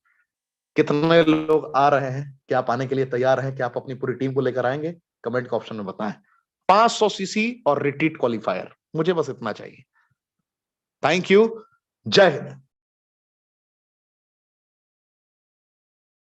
कितने लोग आ रहे हैं? क्या आप आने के लिए तैयार हैं? क्या आप अपनी पूरी टीम को लेकर आएंगे? कमेंट के ऑप्शन में बताएं। 500 सीसी और रिट्रीट क्वालिफायर, मुझे बस इतना चाहिए। Thank you. जय हिंद।